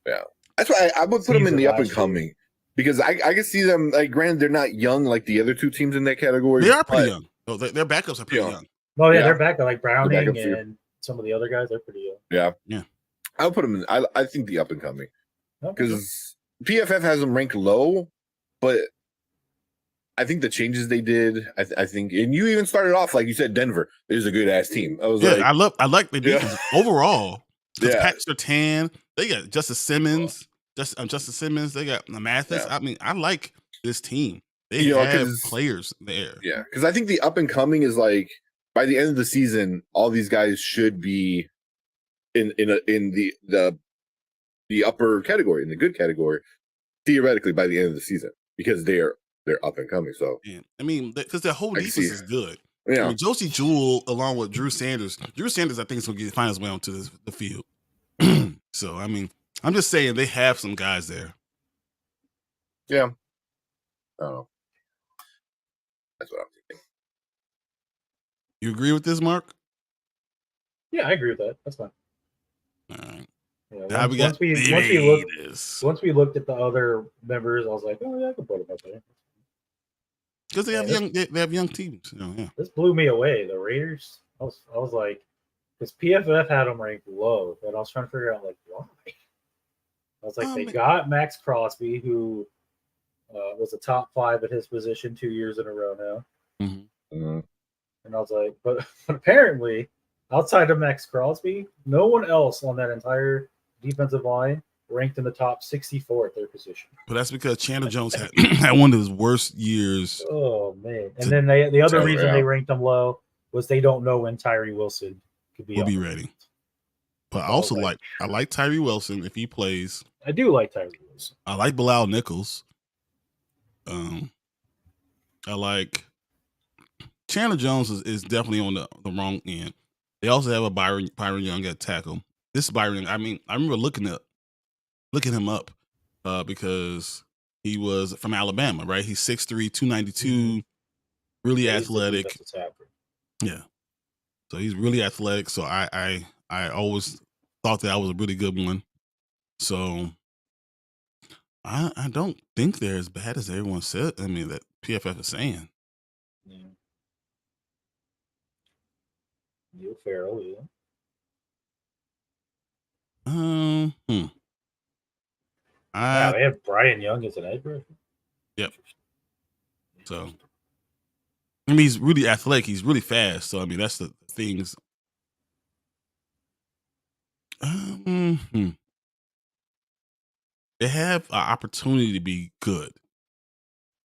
Yeah, that's why I would put him in the up and coming because I can see them. Like, granted, they're not young like the other two teams in that category. They are pretty young. Oh, their backups are pretty young. Oh yeah, they're back like Browning and some of the other guys. They're pretty young. Yeah. I'll put them in. I think the up and coming because PFF has them ranked low, but I think the changes they did. I think, and you even started off like you said, Denver is a good ass team. I was I like the defense overall. Pat Surtain, they got Justice Simmons. Justice Simmons. They got Mathis. I mean, I like this team. They have players there. Yeah, because I think the up and coming is like. By the end of the season, all these guys should be in the upper category, in the good category, theoretically by the end of the season, because they're up and coming. So I mean, because their whole defense is good. Yeah, I mean, Josie Jewell along with Drew Sanders. Drew Sanders, I think, is going to find his way onto the field. So I mean, I'm just saying they have some guys there. Yeah. Oh, that's what I'm thinking. You agree with this, Mark? Yeah, I agree with that. That's fine. All right. Yeah, once we looked at the other members, I was like, oh yeah, I can put them up there. Because they have young teams. This blew me away. The Raiders. I was like, because PFF had them ranked low, but I was trying to figure out like why. I was like, they got Max Crosby, who was a top 5 at his position 2 years in a row now. Mm-hmm. Mm-hmm. And I was like, but apparently, outside of Max Crosby, no one else on that entire defensive line ranked in the top 64 at their position. But that's because Chandler Jones had one of his worst years. Oh, man. And then the other reason they ranked him low was they don't know when Tyree Wilson could be ready. But I also I like Tyree Wilson if he plays. I do like Tyree Wilson. I like Bilal Nichols. I like... Chandler Jones is definitely on the wrong end. They also have a Byron Young at tackle. This is Byron. I mean, I remember looking him up because he was from Alabama, right? He's 6'3", 292, really athletic. Yeah. So he's really athletic. So I always thought that was a really good one. So I don't think they're as bad as everyone said. I mean, that PFF is saying. Yeah. Neil Farrell, yeah. They have Brian Young as an edge rusher. Yep. So, I mean, he's really athletic. He's really fast. So, I mean, that's the things. They have an opportunity to be good,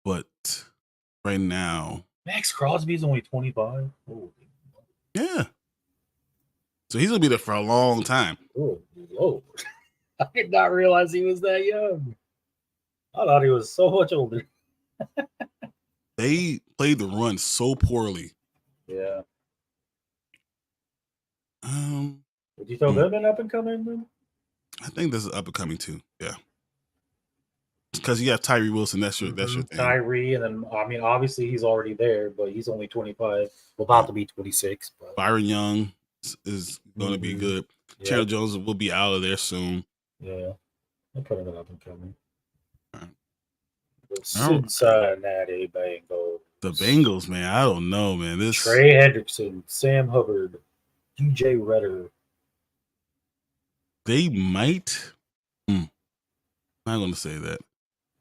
but right now, Max Crosby's only 25. Oh, yeah. So he's gonna be there for a long time. oh Lord. I did not realize he was that young. I thought he was so much older. They played the run so poorly. Yeah. Would you throw Hmm. them in up and coming then? I think this is up and coming too. Yeah. Because you have Tyree Wilson, that's your thing. Tyree, and then I mean, obviously he's already there, but he's only 25, about to be 26. But Byron Young is going to be good. Yeah. Chandler Jones will be out of there soon. Yeah, I'm putting it up and coming. Right. The Cincinnati Bengals. The Bengals, man, I don't know, man. This Trey Hendrickson, Sam Hubbard, DJ Redder. They might. I'm not going to say that.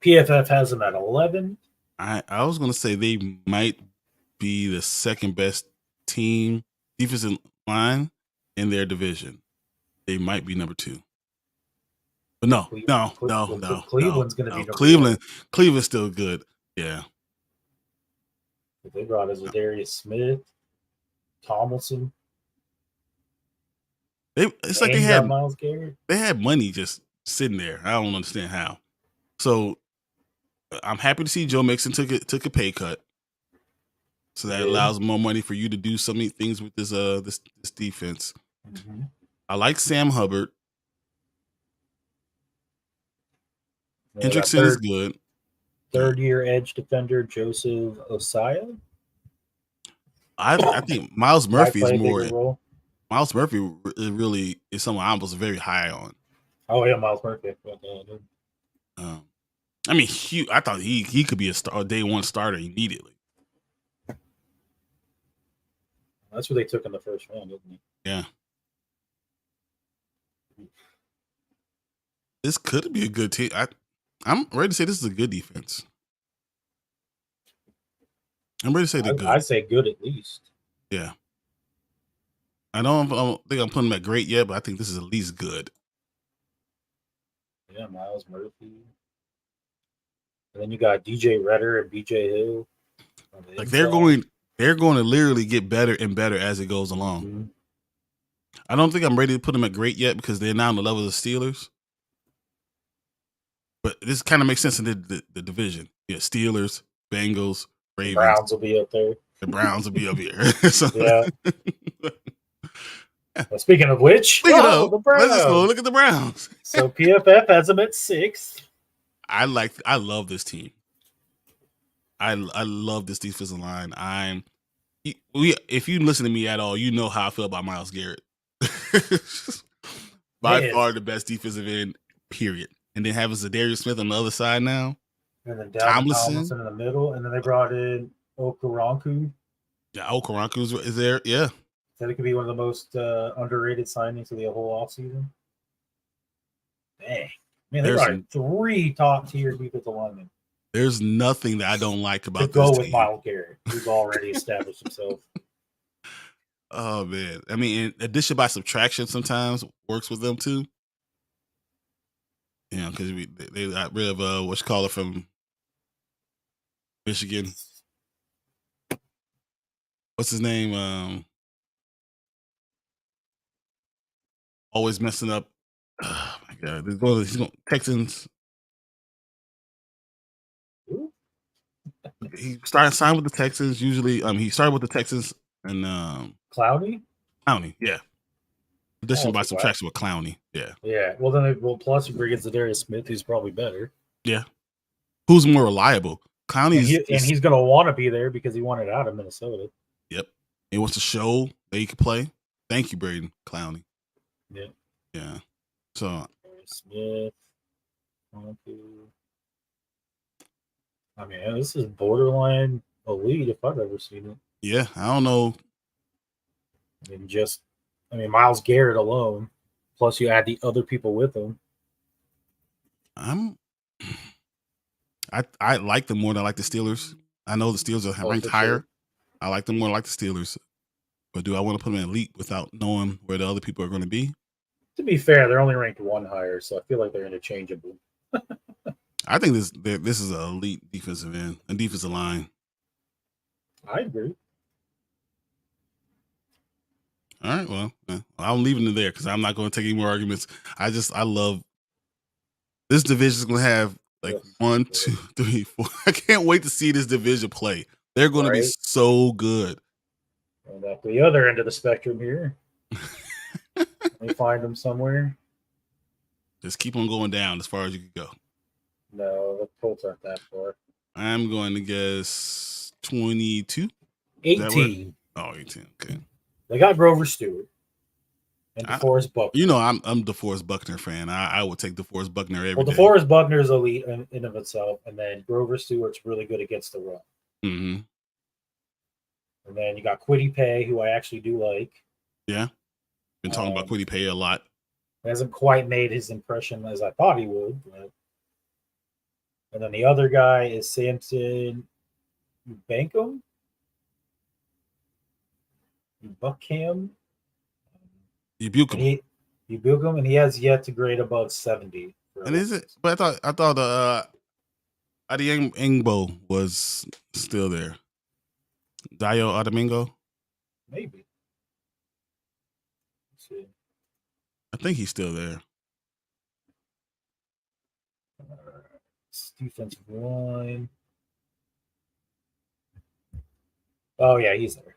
PFF has them at 11. I was going to say they might be the second best team defensive line in their division. They might be number 2. But no. Cleveland's going to be number Cleveland's still good. Yeah. They brought us Darius Smith, Tomlinson. It's like they had Myles Garrett. They had money just sitting there. I don't understand how. So I'm happy to see Joe Mixon took a pay cut. So that allows more money for you to do so many things with this defense. Mm-hmm. I like Sam Hubbard. Hendrickson is good. Third-year edge defender Joseph Osaya. I think Miles Murphy is more. Role. Miles Murphy really is someone I was very high on. Oh yeah, Miles Murphy. I mean, I thought he could be a day one starter immediately. That's what they took in the first round, didn't he? Yeah. This could be a good team. I'm ready to say this is a good defense. I'm ready to say they're good. I'd say good at least. Yeah. I don't think I'm putting them at great yet, but I think this is at least good. Yeah, Miles Murphy. And then you got DJ Redder and BJ Hill. Like they're going to literally get better and better as it goes along. Mm-hmm. I don't think I'm ready to put them at great yet because they're now on the level of the Steelers. But this kind of makes sense in the division. Yeah, Steelers, Bengals, Ravens. The Browns will be up there. The Browns will be up here. So, yeah. Well, speaking of which, the Browns. Let's go look at the Browns. So PFF has them at 6. I love this team. I love this defensive line. If you listen to me at all, you know how I feel about Myles Garrett. By far the best defensive end, period. And then having Zadarius Smith on the other side now. And then Tomlinson in the middle. And then they brought in Okoronkwo. Yeah, Okoronkwo is there. Yeah. Said it could be one of the most underrated signings of the whole offseason. Dang. Man, they brought 3 top-tier defensive linemen. There's nothing that I don't like about this team. To go with Myles Garrett, who's already established himself. Oh, man. I mean, addition by subtraction sometimes works with them, too. Yeah, because they got rid of from Michigan. What's his name? Always messing up. Oh my God! He's going Texans. He signed with the Texans. Usually, he started with the Texans and Clowney, yeah. Addition by subtraction with Clowney, yeah. Yeah. Well, then, plus you bring in Zadarius Smith, who's probably better. Yeah. Who's more reliable? Clowney, and he's going to want to be there because he wanted out of Minnesota. Yep. He wants to show that he can play. Thank you, Braden Clowney. Yeah. Yeah. So Smith. I mean, this is borderline elite if I've ever seen it. Yeah, I don't know. Myles Garrett alone, plus you add the other people with him. I like them more than I like the Steelers. I know the Steelers are ranked higher. Sure. I like them more than I like the Steelers. But do I want to put them in elite without knowing where the other people are going to be? To be fair, they're only ranked 1 higher, so I feel like they're interchangeable. I think this is an elite defensive end, a defensive line. I agree. All right, well, I'm leaving it there because I'm not going to take any more arguments. I love this division is going to have like 1, 2, 3, 4. I can't wait to see this division play. They're going to be so good. And at the other end of the spectrum here, let me find them somewhere. Just keep on going down as far as you can go. No, the Colts aren't that far. I'm going to guess 22. 18. Oh, 18. Okay. They got Grover Stewart and DeForest Buckner. You know, I'm DeForest Buckner fan. I would take DeForest Buckner every day. DeForest Buckner is elite in of itself, and then Grover Stewart's really good against the run. Mm-hmm. And then you got Kwity Paye, who I actually do like. Yeah. Been talking about Kwity Paye a lot. Hasn't quite made his impression as I thought he would. But... And then the other guy is Samson Bankham. Buckham. You buke him. And he has yet to grade above 70. And is it? But I thought Adieng Engbo was still there. Dio Adamingo? Maybe. Let's see. I think he's still there. Defensive line. Oh yeah, he's there.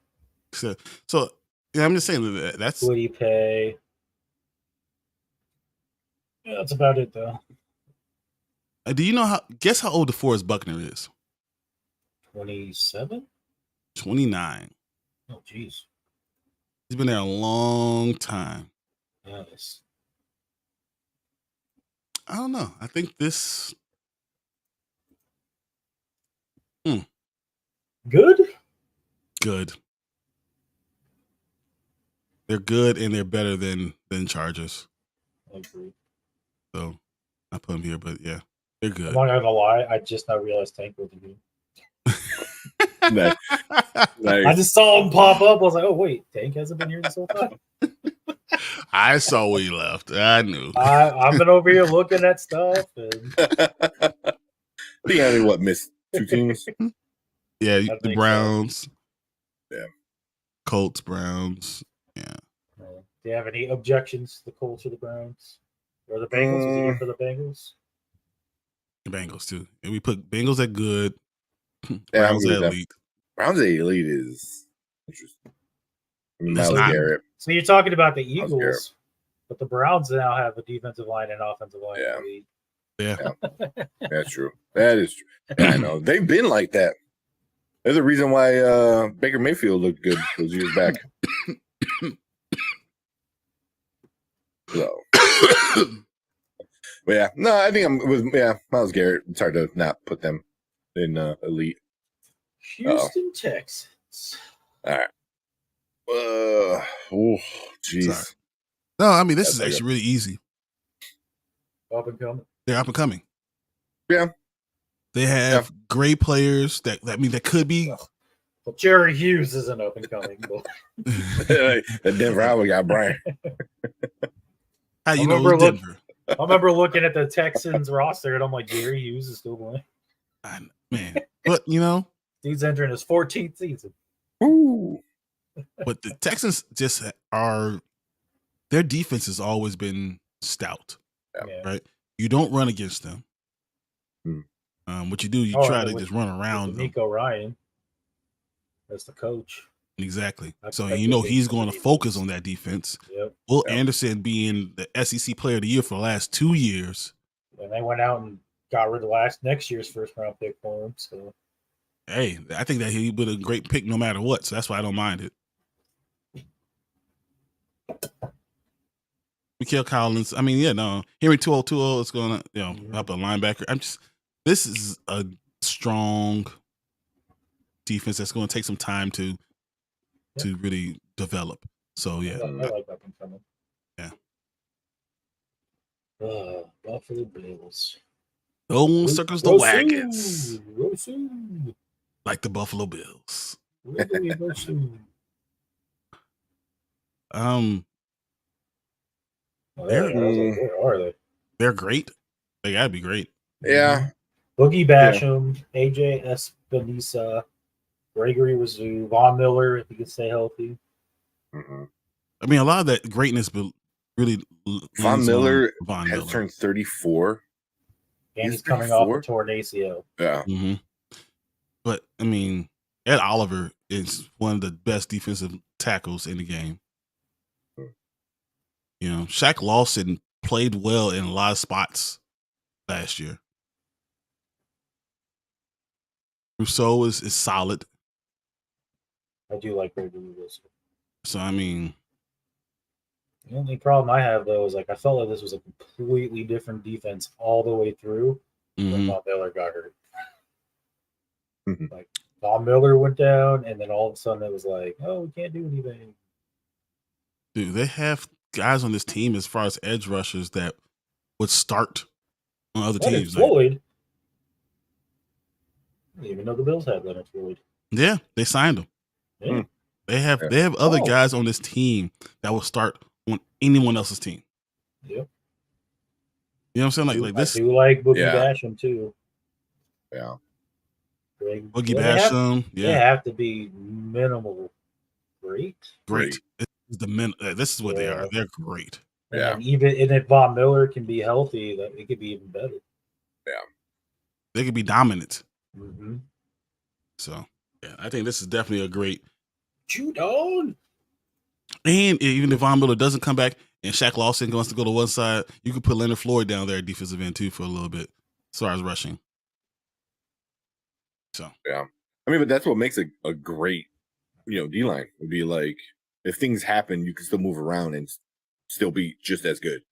So yeah, I'm just saying that's Kwity Paye. Yeah, that's about it though. Do you know guess how old DeForest Buckner is? 27? 29. Oh jeez. He's been there a long time. Nice. I don't know. I think this Good? Good. They're good and they're better than Chargers. I agree. So I put them here, but yeah, they're good. I'm not gonna lie, I just now realized Tank was the game. Nice. I just saw him pop up. I was like, oh wait, Tank hasn't been here this whole time. I saw where you left. I knew. I've been over here looking at stuff. And... He only missed 2 teams? Yeah, the Browns. So. Yeah. Colts, Browns. Yeah. Do you have any objections to the Colts or the Browns? Or the Bengals? Was he here for the Bengals? The Bengals, too. And we put Bengals at good. Browns at elite. Browns at elite is interesting. Myles Garrett. So you're talking about the Eagles, but the Browns now have a defensive line and offensive line. Yeah. That's true. That is true. Yeah, I know. They've been like that. There's a reason why Baker Mayfield looked good those years back. So, but yeah, no, I think Myles Garrett. It's hard to not put them in elite. Houston, Texans. All right. Oh, jeez. No, I mean, this is actually really easy. Up and coming. They're up and coming. Yeah. They have great players that could be. Well, Jerry Hughes isn't up and coming. The Denver Outlaws got Brian. How you know Denver? I remember looking at the Texans roster and I'm like, Jerry Hughes is still playing. Man, but he's entering his 14th season. Ooh. But the Texans just their defense has always been stout, right? You don't run against them. What you do, you try to just run around them. Nico Ryan, that's the coach. Exactly. So he's going to focus on that defense. Yep. Will Anderson being the SEC Player of the Year for the last 2 years. And they went out and got rid of next year's first round pick for him. So, hey, I think that he would a great pick no matter what. So that's why I don't mind it. Mikael Collins. I mean, Henry 202 is going to help a linebacker. This is a strong defense that's going to take some time to really develop. So yeah, I like that one coming. Yeah. Buffalo Bills. Those circles the wagons. Like the Buffalo Bills. Where are they? They're great. They gotta be great. Yeah. Boogie Basham, AJ Espinosa, Gregory Wazoo, Von Miller, if he can stay healthy. Mm-hmm. I mean, a lot of that greatness really Von Miller Von has Miller. turned 34. And he's coming off a torn ACL. Yeah. Mm-hmm. But, I mean, Ed Oliver is one of the best defensive tackles in the game. You know, Shaq Lawson played well in a lot of spots last year. Rousseau is solid. I do like Gregory Wilson. So, I mean... The only problem I have, though, is like I felt like this was a completely different defense all the way through when Von Miller got hurt. Like, Von Miller went down, and then all of a sudden it was like, oh, we can't do anything. Dude, they have guys on this team as far as edge rushers that would start on other teams. Floyd. I didn't even know the Bills had Leonard Floyd. Yeah, they signed him. Yeah. They have other guys on this team that will start on anyone else's team. Yep. You know what I'm saying? Like this. I do like Boogie Basham too. Yeah. Boogie Basham. They have to be minimal great. Great. This is what they are. They're great. And even if Von Miller can be healthy, that it could be even better. Yeah. They could be dominant. Mm-hmm. So yeah, I think this is definitely a great. Judon. And even if Von Miller doesn't come back and Shaq Lawson wants to go to one side, you could put Leonard Floyd down there at defensive end too for a little bit as far as rushing. So yeah, I mean, but that's what makes a great, D-line. Would be like if things happen, you can still move around and still be just as good.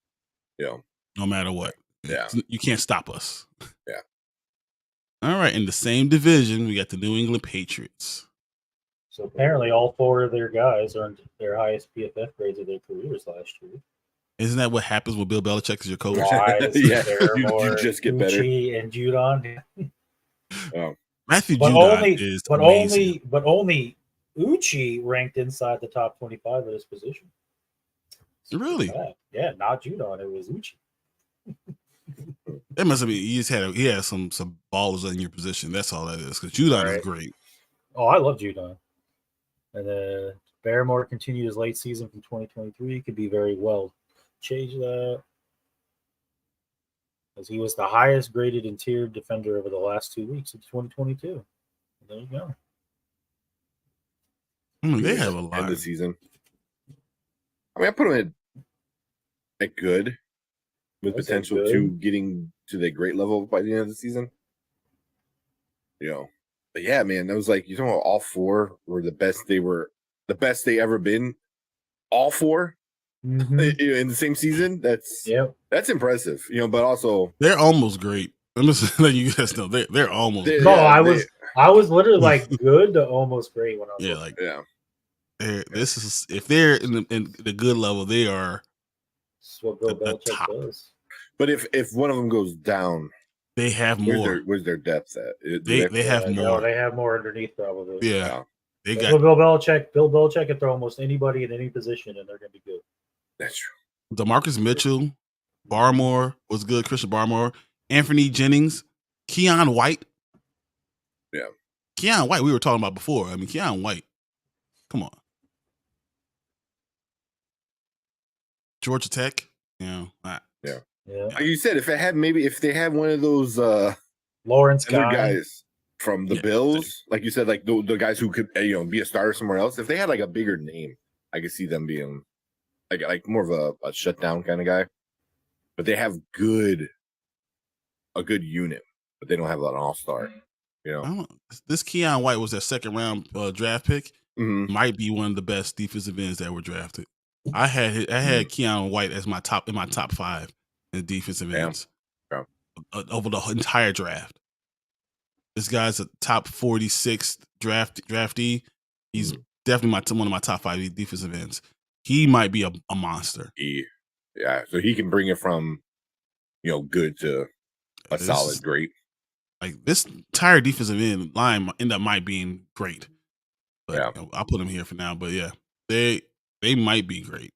No matter what. Yeah, you can't stop us. Yeah. All right, in the same division, we got the New England Patriots. So apparently, all four of their guys earned their highest PFF grades of their careers last year. Isn't that what happens when Bill Belichick is your coach? Yeah, you just get better. Uchi and Judon. Oh. Matthew Judon is amazing. But only Uchi ranked inside the top 25 of his position. Really? Yeah, not Judon. It was Uchi. That must have been he had some balls in your position. That's all that is. Because Judon is great. Oh, I love Judon. And then Barrymore continued his late season from 2023. Could be very well change that. As he was the highest graded interior defender over the last 2 weeks of 2022. There you go. They have a lot of the season. I mean, I put him at good with potential to getting to the great level by the end of the season. But yeah, man, that was like you know, all four were the best. They were the best they ever been. All four in the same season. That's impressive. But also they're almost great. I'm just letting you guys know they're almost. I was literally like good to almost great when I was This is if they're in the good level, they are. That's what Bill Belichick does. But if one of them goes down, they have more. Where's their depth at? They have more. No, they have more underneath probably. Yeah. They got Bill Belichick can throw almost anybody in any position and they're gonna be good. That's true. DeMarcus Mitchell, Barmore was good. Christian Barmore, Anthony Jennings, Keon White. Yeah. Keon White, we were talking about before. I mean, Keon White. Come on. Georgia Tech. Yeah. Like you said, if they had one of those Lawrence guys from the Bills, like you said, like the guys who could be a starter somewhere else, if they had like a bigger name, I could see them being like more of a shutdown kind of guy. But they have a good unit, but they don't have an all-star. This Keon White was their second round draft pick. Might be one of the best defensive ends that were drafted. I had Keon White as my top 5 in defensive ends over the entire draft. This guy's a top 46 draftee. He's definitely one of my top 5 defensive ends. He might be a monster. Yeah, so he can bring it from good to a solid great. Like this entire defensive end line end up might being great. But I'll put him here for now. But yeah, they might be great.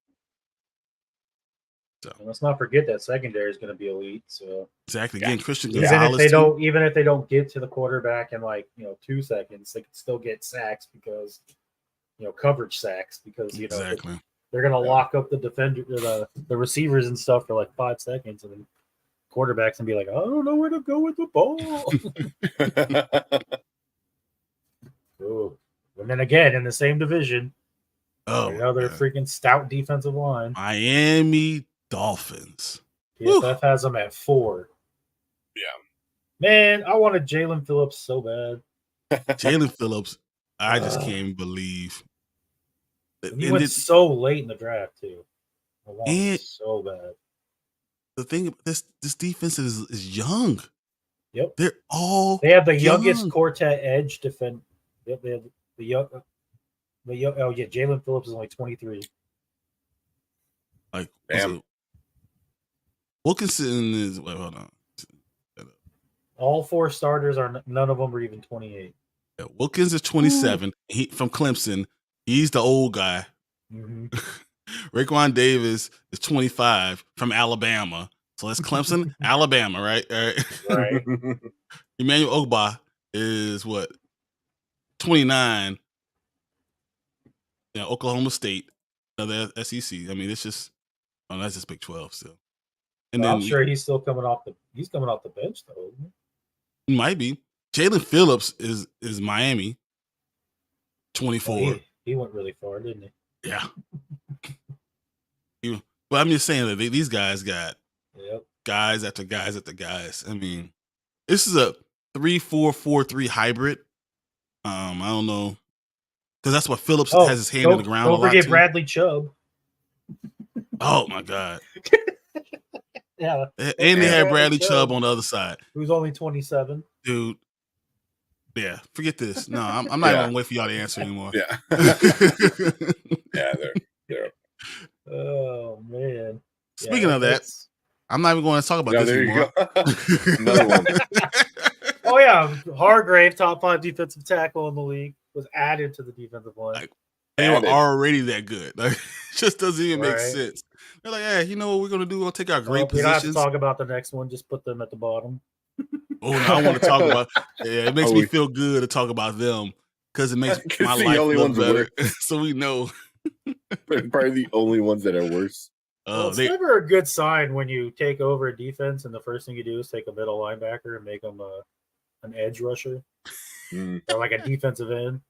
So and let's not forget that secondary is going to be elite. So exactly. Again, Christian even if Gonzalez. even if they don't get to the quarterback in 2 seconds, they can still get sacks because coverage sacks because exactly. they're going to lock up the defender, the receivers and stuff for 5 seconds, and then quarterbacks and be like, I don't know where to go with the ball. Ooh. And then again, in the same division, another freaking stout defensive line. Miami Dolphins. PFF has them at 4. Yeah. Man, I wanted Jalen Phillips so bad. Jalen Phillips, I just can't believe. He went so late in the draft, too. I wanted him so bad. The thing, this defense is young. Yep. They have the youngest quartet edge defense. Yep, they have the young. Jalen Phillips is only 23. Wilkinson is. Wait, hold on. All 4 starters none of them are even 28. Yeah, Wilkins is 27. He from Clemson. He's the old guy. Mm-hmm. Raekwon Davis is 25 from Alabama. So that's Clemson, Alabama, right? Right. Emmanuel Ogba is 29. Oklahoma State, another SEC. I mean, it's just that's just Big 12 still. And I'm sure he's still coming off the bench though. Isn't he? Might be. Jalen Phillips is Miami, 24. He went really far, didn't he? Yeah. But I'm just saying that these guys got guys after guys after guys. I mean, this is a 3-4-4-3 hybrid. I don't know. Because that's what Phillips has his hand in the ground. Don't forget Bradley Chubb. Oh my God. Yeah. And they had Bradley Chubb on the other side. Who's only 27. Dude. Yeah, forget this. No, I'm not even gonna wait for y'all to answer anymore. Yeah. Yeah, they're. Oh man. Speaking of that, I'm not even going to talk about this anymore. Another one. Oh yeah, Hargrave, top 5 defensive tackle in the league, was added to the defensive line. They were already that good. It just doesn't even make sense. They're like, yeah, you know what we're gonna do? We'll take our great positions. We don't have to talk about the next one. Just put them at the bottom. Oh, no, I want to talk about. Yeah, it makes me feel good to talk about them because it makes my life look better. So we know. They're probably the only ones that are worse. It's never a good sign when you take over a defense and the first thing you do is take a middle linebacker and make them an edge rusher or like a defensive end.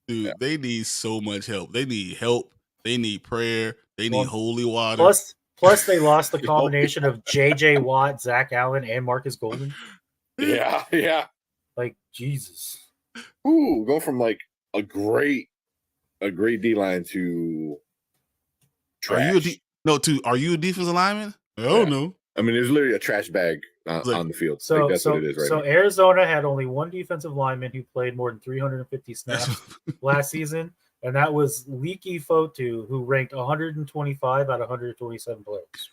Dude, they need so much help. They need help. They need prayer. They need holy water. Plus, they lost the combination of J.J. Watt, Zach Allen, and Marcus Golden. Yeah. Like, Jesus. Ooh, go from like a great D-line to trash. Are you a defensive lineman? I don't know. I mean, there's literally a trash bag on the field. So that's what it is right now. So Arizona had only one defensive lineman who played more than 350 snaps last season, and that was Leaky Fotu, who ranked 125 out of 127 players.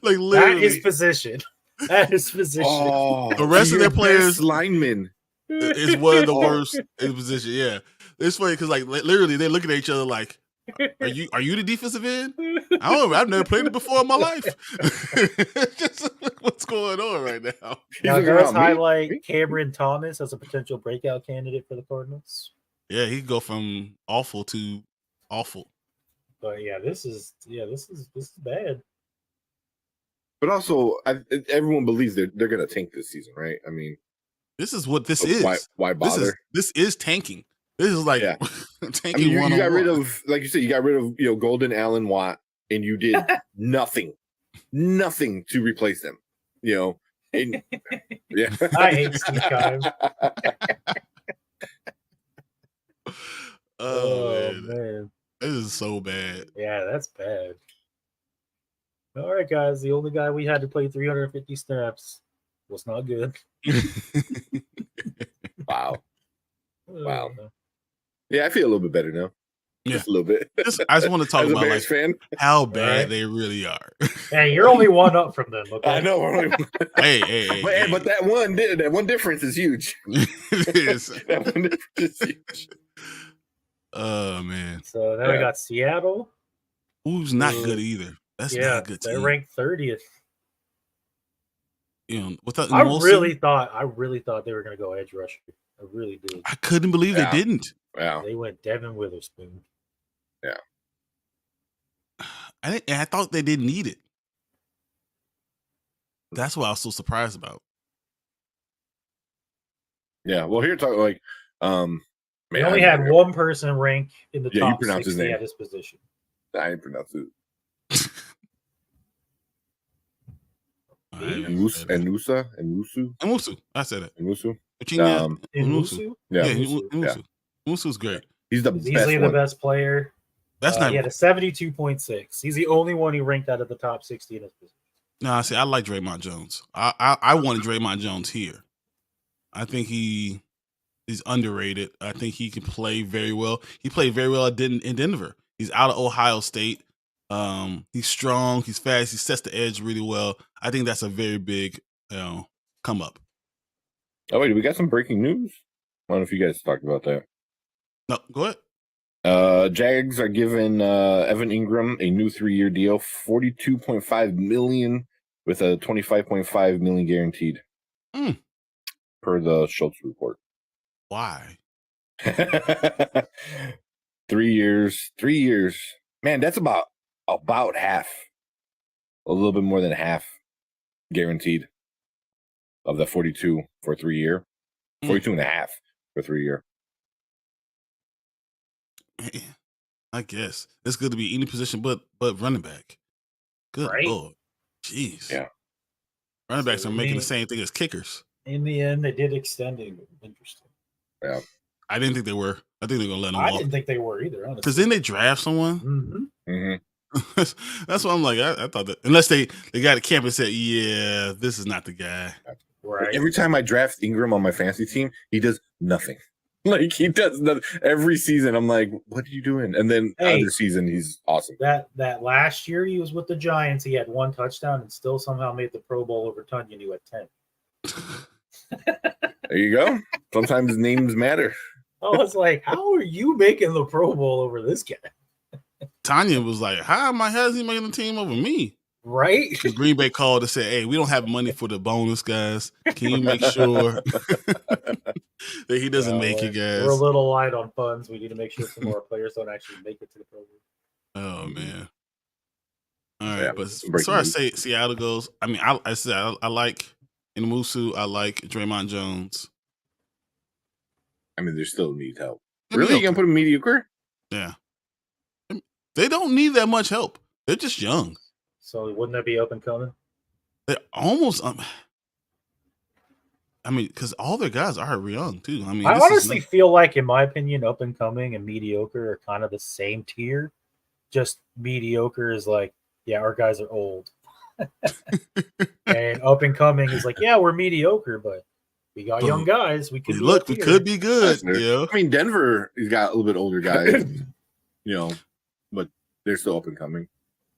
Like literally, at his position. Oh, the rest of their players, linemen, is one of the worst in the position. Yeah, it's funny because like literally they're looking at each other like, Are you the defensive end? I've never played it before in my life. Just what's going on right now? Now does highlight Cameron Thomas as a potential breakout candidate for the Cardinals. Yeah, he could go from awful to awful. But yeah, this is bad. But also, everyone believes they're going to tank this season, right? I mean, this is what this is. Why bother? This is tanking. This is like tanking. I mean, you got rid of, like you said, you got rid of Golden, Allen, Watt, and you did nothing to replace them. And, yeah. I hate Steve Keim. Oh man, this is so bad. Yeah, that's bad. All right, guys. The only guy we had to play 350 snaps was not good. Wow. Yeah, I feel a little bit better now. Yeah. Just a little bit. I just want to talk about fan. How bad they really are. Hey, you're only one up from them. Okay? I know. Hey. But that one difference is huge. It is. That one difference is huge. Oh man. So now we got Seattle, Who's not good either. That's not a good team. They're ranked 30th. Without I really thought they were going to go edge rusher. I really did. I couldn't believe they didn't. Yeah. They went Devin Witherspoon. Yeah. I thought they didn't need it. That's what I was so surprised about. Yeah. Well, here talking like, they only had one person rank in the top 60 at his position. I didn't pronounce it. Enusu. I said it. Enusu. Enusu? Yeah. Enusu's great. He's easily the best player. That's not. He had a 72.6. He's the only one he ranked out of the top 60 in his position. No, see, I like Draymond Jones. I wanted Draymond Jones here. I think he's underrated. I think he can play very well. He played very well in Denver. He's out of Ohio State. He's strong. He's fast. He sets the edge really well. I think that's a very big come up. Oh wait, we got some breaking news. I don't know if you guys talked about that. No, go ahead. Jags are giving Evan Ingram a new 3-year deal, $42.5 million with a $25.5 million guaranteed. Per the Schultz report. Why? 3 years. Man, that's about half. A little bit more than half guaranteed of the 42 for 3 year. 42 and a half for 3 year. I guess it's good to be any position but running back. Good Lord. Jeez. Yeah. Running backs are making the same thing as kickers. In the end, they did extend him. Interesting. Yeah. I didn't think they were. I think they're going to let them walk. I didn't think they were either, honestly. Because then they draft someone. Mm-hmm. That's what I'm like. I thought that. Unless they got a camp and said, yeah, this is not the guy. Right. Every time I draft Ingram on my fantasy team, he does nothing. Like, he does nothing. Every season, I'm like, what are you doing? And then other season, he's awesome. That last year he was with the Giants, he had 1 touchdown and still somehow made the Pro Bowl over Tunyon, who had 10. There you go. Sometimes names matter. I was like, how are you making the Pro Bowl over this guy? Tanya was like, how is he making the team over me? Right? The Green Bay called to say, hey, we don't have money for the bonus, guys. Can you make sure that he doesn't make it, guys? We're a little light on funds. We need to make sure some more players don't actually make it to the Pro Bowl. Oh, man. All right. But as far as Seattle goes, I mean, I said I like Enusu. I like Draymond Jones. I mean, they still need help. Really? You going to put him mediocre? Yeah. They don't need that much help. They're just young. So wouldn't that be up and coming? They're almost. I mean, because all their guys are young too. I mean, I honestly feel like, in my opinion, up and coming and mediocre are kind of the same tier. Just mediocre is like, yeah, our guys are old, and up and coming is like, yeah, we're mediocre, but we got young guys. We could we could be good. Yeah. I mean, Denver has got a little bit older guys, but they're still up and coming.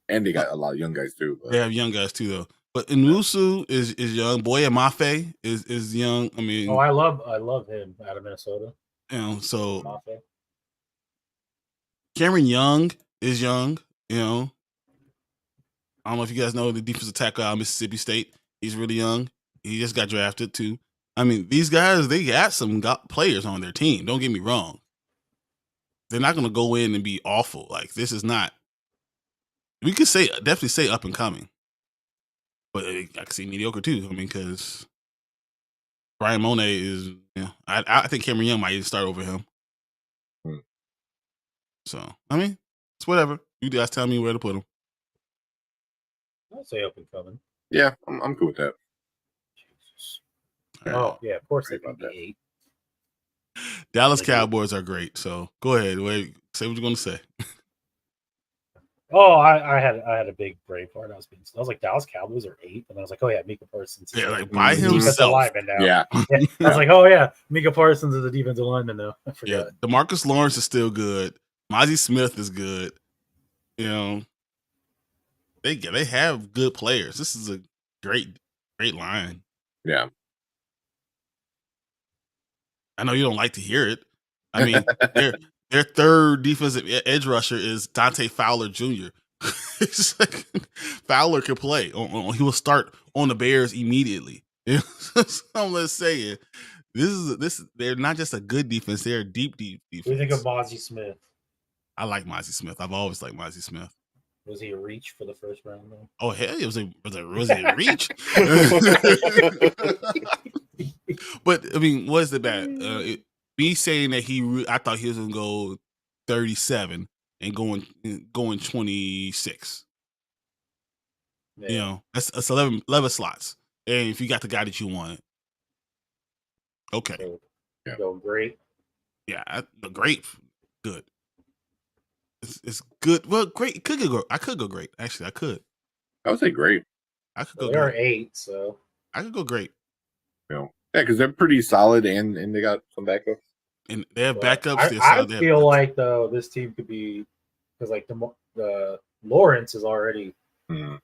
And they got a lot of young guys too. But. They have young guys too, though. But Enusu is young. Boye Mafe is young. I mean, I love him out of Minnesota. So Mafe. Cameron Young is young. I don't know if you guys know the defensive tackle out of Mississippi State. He's really young. He just got drafted too. I mean, these guys, they got some players on their team. Don't get me wrong. They're not going to go in and be awful. Like, this is not. We could definitely say up and coming, but I could see mediocre too. I mean, because Brian Monet is, I think Cameron Young might even start over him. So, I mean, it's whatever. You guys tell me where to put him. I'd say up and coming. Yeah, I'm cool with that. Jesus. Oh, yeah, of course they got that. 8. Dallas Cowboys are great. So go ahead. Say what you're going to say. Oh, I had a big brave part. I was like, Dallas Cowboys are 8, and I was like, oh yeah, Micah Parsons. Yeah, like by himself. Lineman now. Yeah. I was like, oh yeah, Micah Parsons is a defensive lineman now. I forgot. Yeah, DeMarcus Lawrence is still good. Mozzie Smith is good. They have good players. This is a great line. Yeah. I know you don't like to hear it. I mean, their third defensive edge rusher is Dante Fowler Jr. It's like Fowler could play. He will start on the Bears immediately. I'm just saying, they're not just a good defense; they're a deep defense. What do you think of Mozzie Smith? I like Mozzie Smith. I've always liked Mozzie Smith. Was he a reach for the first round though? Oh hell, was he a reach? But I mean, what is the bad? Me saying that I thought he was gonna go 37 and going 26. Yeah. You know, that's 11 slots. And if you got the guy that you wanted, okay. So, go great. Yeah, great, good. It's good. Well, great. I could go great. Actually, I could. I would say great. I could go. They are 8, so I could go great. Yeah, because they're pretty solid, and they got some backups. And they have backups. I feel like though this team could be because like the Lawrence is already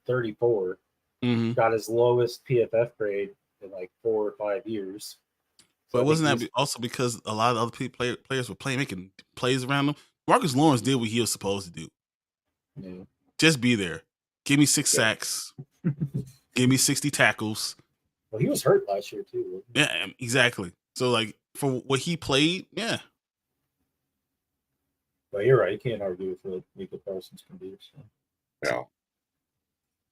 34. Mm-hmm. Got his lowest PFF grade in like 4 or 5 years. But wasn't that also because a lot of other players were making plays around them? Marcus Lawrence did what he was supposed to do. Yeah. Just be there. Give me 6 sacks. Give me 60 tackles. Well, he was hurt last year too. Yeah, exactly. So like for what he played, yeah. But you're right. You can't argue with what Micah Parsons can do. So. Yeah.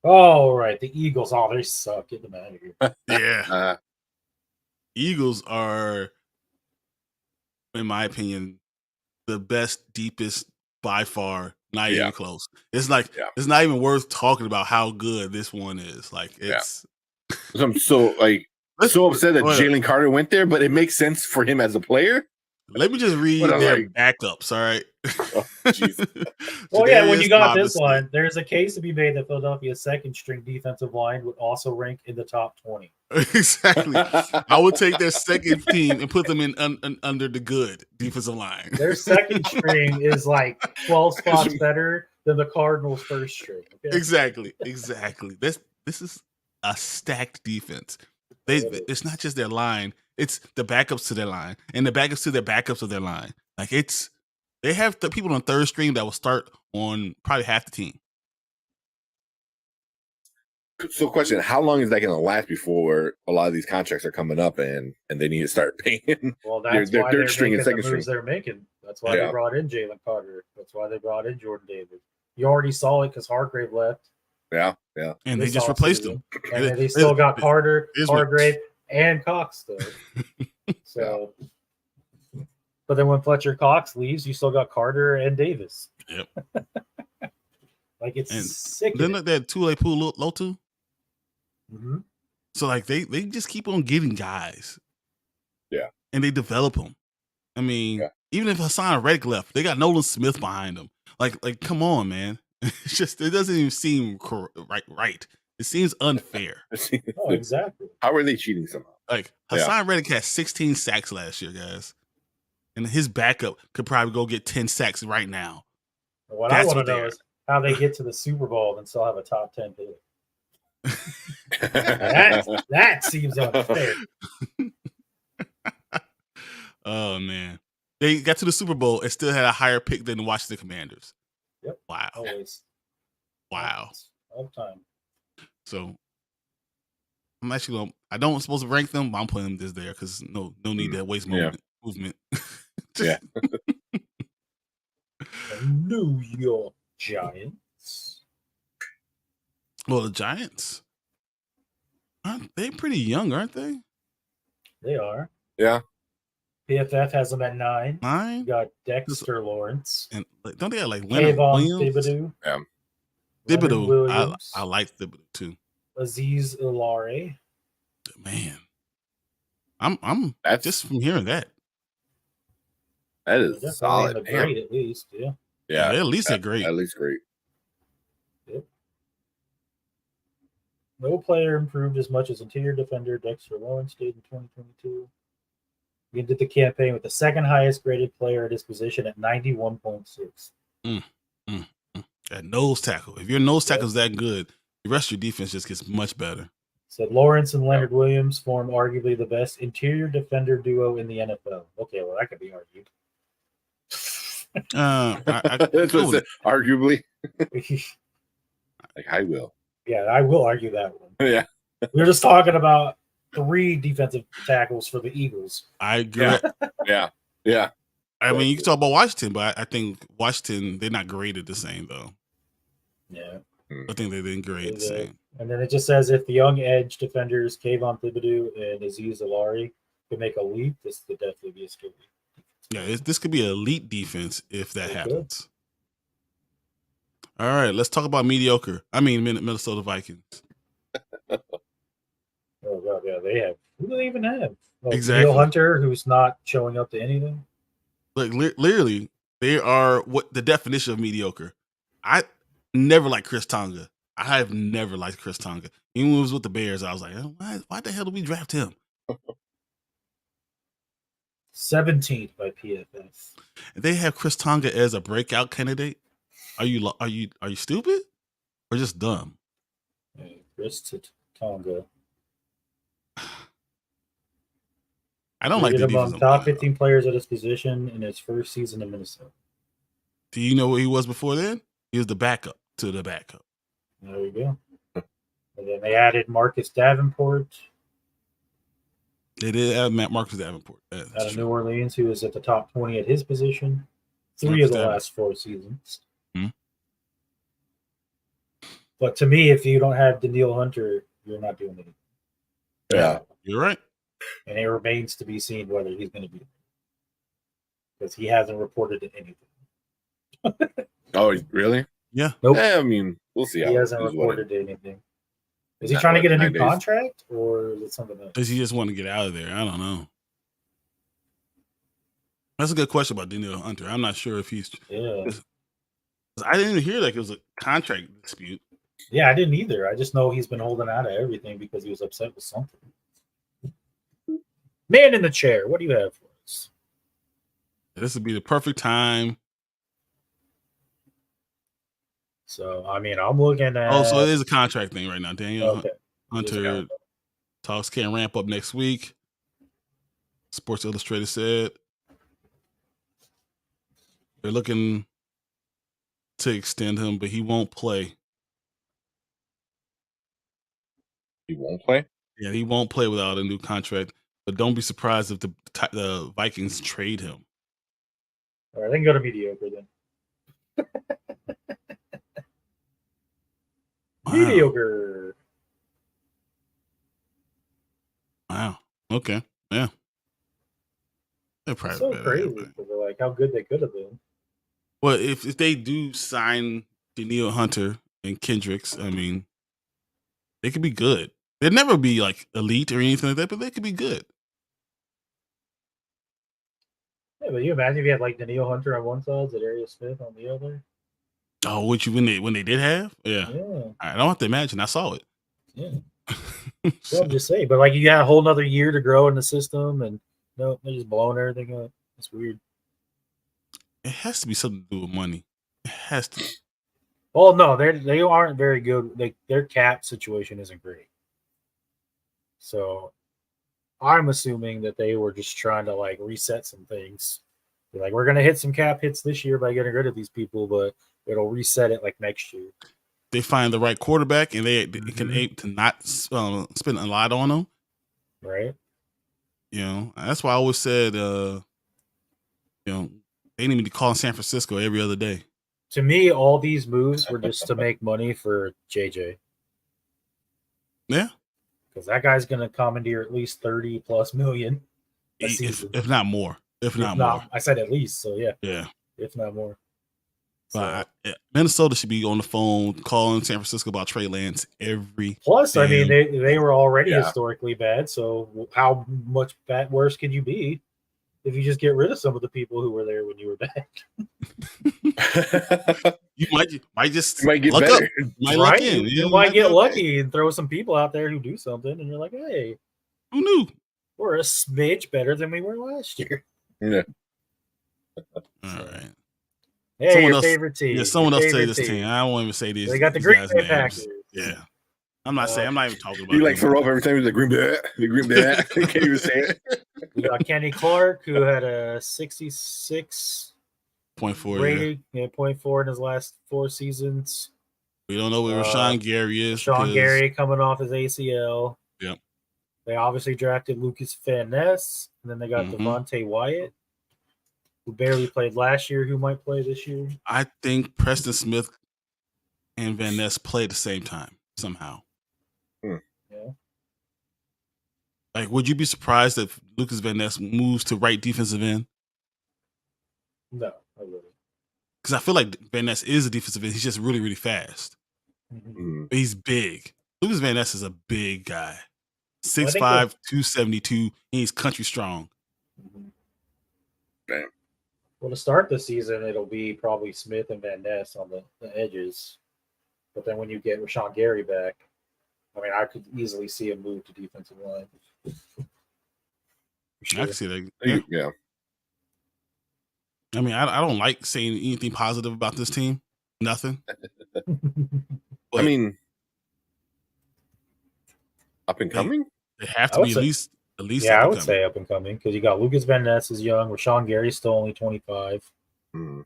All right, the Eagles. Oh, they suck. Get them out of here. Yeah. Eagles are, in my opinion, the best, deepest by far. Not even close. It's like it's not even worth talking about how good this one is. Like it's. I'm so upset that Jalen Carter went there, but it makes sense for him as a player. Let me just read their backups. All right. Well, yeah. When you got this one, there's a case to be made that Philadelphia's second-string defensive line would also rank in the top 20. Exactly. I would take their second team and put them in under the good defensive line. Their second string is like 12 spots better than the Cardinals' first string. Okay? Exactly. This is a stacked defense. It's not just their line; it's the backups to their line and the backups to their backups of their line. Like they have the people on third string that will start on probably half the team. So, question: how long is that going to last before a lot of these contracts are coming up and they need to start paying? Well, that's why they're string and second string. They're making. That's why they brought in Jalen Carter. That's why they brought in Jordan Davis. You already saw it because Hargrave left. Yeah. And they just replaced him. And then they still got Carter, Hargrave, and Cox though. So, but then when Fletcher Cox leaves, you still got Carter and Davis. Yep. Like it's sick. Then they had Tule Lotu. Mm-hmm. So like they just keep on getting guys. Yeah. And they develop them. I mean, even if Hassan Reddick left, they got Nolan Smith behind them. Like come on, man. It's just it doesn't even seem right. It seems unfair. Oh, exactly. How are they cheating somehow? Like Hassan Reddick had 16 sacks last year, guys. And his backup could probably go get 10 sacks right now. What I want to know is how they get to the Super Bowl and still have a top 10 pick. that seems unfair. Oh man, they got to the Super Bowl and still had a higher pick than the Washington Commanders. Yep. Wow. Always. Wow. All the time. So I'm actually I don't supposed to rank them, but I'm putting them this there because no need to waste movement. Yeah. New York Giants. Well, the Giants, aren't they pretty young, aren't they? They are. Yeah. PFF has them at 9. 9? You got Dexter Lawrence. And don't they have like Leonard Williams? Thibodeau. Yeah. Thibodeau. I like Thibodeau too. Aziz Ilare. Man. I'm just from hearing that. That is solid. Great, at least, yeah. Yeah, at least they're great. At least great. Yep. No player improved as much as interior defender Dexter Lawrence did in 2022. He did the campaign with the second highest graded player at his position at 91.6. That nose tackle. If your nose tackle is that good, the rest of your defense just gets much better. Said Lawrence and Leonard Williams form arguably the best interior defender duo in the NFL. Okay, well, that could be argued. Arguably. Like I will. Yeah, I will argue that one. Yeah. We were just talking about 3 defensive tackles for the Eagles. I agree. Yeah. I mean, you can talk about Washington, but I think Washington, they're not graded the same, though. Yeah. I think they didn't grade the same. And then it just says if the young edge defenders, Kayvon Thibodeau and Azeez Alari, can make a leap, this could definitely be a scary. Yeah, this could be an elite defense if that happens. All right, let's talk about mediocre. I mean, Minnesota Vikings. Oh, God, yeah, they have. Who do they even have? Oh, Exactly. Neil Hunter, who's not showing up to anything. Like, literally, they are what the definition of mediocre. I never liked Chris Tonga. I have never liked Chris Tonga. Even when he was with the Bears, I was like, oh, why the hell did we draft him? 17th by PFF. They have Chris Tonga as a breakout candidate. Are you stupid or just dumb? Chris Tonga. I don't like the defense. Among top 15 players at his position in his first season in Minnesota. Do you know what he was before then? He was the backup to the backup. There you go. And then they added Marcus Davenport. They did add Marcus Davenport. Out of New Orleans, who was at the top 20 at his position. 3 of the last 4 seasons. Hmm. But to me, if you don't have Daniil Hunter, you're not doing anything. Yeah. You're right. And it remains to be seen whether he's going to be. Because he hasn't reported anything. Oh, really? Yeah. Nope. I mean, we'll see. He hasn't reported anything. Is he trying to get a new contract, or is it something else? Does he just want to get out of there? I don't know. That's a good question about Daniil Hunter. I'm not sure if he's. Yeah. I didn't even hear like it was a contract dispute. Yeah, I didn't either. I just know he's been holding out of everything because he was upset with something. Man in the chair, what do you have for us? This would be the perfect time. So, I mean, I'm looking at. Oh, so it is a contract thing right now. Daniel Hunter Okay. talks can't ramp up next week. Sports Illustrated said they're looking to extend him, but he won't play. He won't play? Yeah, he won't play without a new contract. But don't be surprised if the Vikings trade him. All right, they can go to mediocre then. Wow. Mediocre. Wow. Okay. Yeah. They're probably It's so better, crazy but- because they're like how good they could have been. Well, if they do sign Daniil Hunter and Kendricks, I mean, they could be good. They'd never be like elite or anything like that, but they could be good. Yeah, but you imagine if you had like Daniil Hunter on one side, Zadarius Smith on the other. Oh, when they did have? Yeah. I don't have to imagine. I saw it. Yeah. Well, I'm just saying, but like you got a whole nother year to grow in the system, and no, they're just blowing everything up. It's weird. It has to be something to do with money. It has to. Well, no, they aren't very good. Their cap situation isn't great. So I'm assuming that they were just trying to like reset some things. They're like, we're gonna hit some cap hits this year by getting rid of these people, but it'll reset it like next year. They find the right quarterback and they can aim to not spend a lot on them. Right. You know, that's why I always said, you know, they need to be calling San Francisco every other day. To me, all these moves were just to make money for JJ. Yeah. Because that guy's going to commandeer at least 30 plus million. If not more. If not more. I said at least, so yeah. Yeah. If not more. But Minnesota should be on the phone calling San Francisco about Trey Lance every. Plus, I mean, they were already historically bad. So how much worse could you be if you just get rid of some of the people who were there when you were bad? You might get luck better. Up. You might get lucky and throw some people out there who do something, and you're like, hey, who knew? We're a smidge better than we were last year. Yeah. All right. Hey, your favorite team. Yeah, someone else say this team. I won't even say these. They got the Green Bay Packers. Yeah. I'm not saying. I'm not even talking about. You like throw up every time. The Green Bay. The Green Bay. You can't even say it. We got Kenny Clark, who had a 66.4 rating, 0.4 in his last 4 seasons. We don't know where Rashawn Gary is. Rashawn Gary coming off his ACL. Yep. They obviously drafted Lucas Van Ness, and then they got Devontae Wyatt, who barely played last year, who might play this year. I think Preston Smith and Van Ness play at the same time somehow. Yeah. Like, would you be surprised if Lucas Van Ness moves to right defensive end? No, I wouldn't. Because I feel like Van Ness is a defensive end. He's just really, really fast. Mm-hmm. But he's big. Lucas Van Ness is a big guy. 6'5", 272, and he's country strong. Damn. Well, to start the season, it'll be probably Smith and Van Ness on the edges. But then when you get Rashawn Gary back, I mean, I could easily see him move to defensive line. Sure. I can see that. Yeah. I mean, I don't like saying anything positive about this team. Nothing. I mean, up and coming? They have to be at least. Yeah, I would say up and coming because you got Lucas Van Ness is young. Rashawn Gary's still only 25. I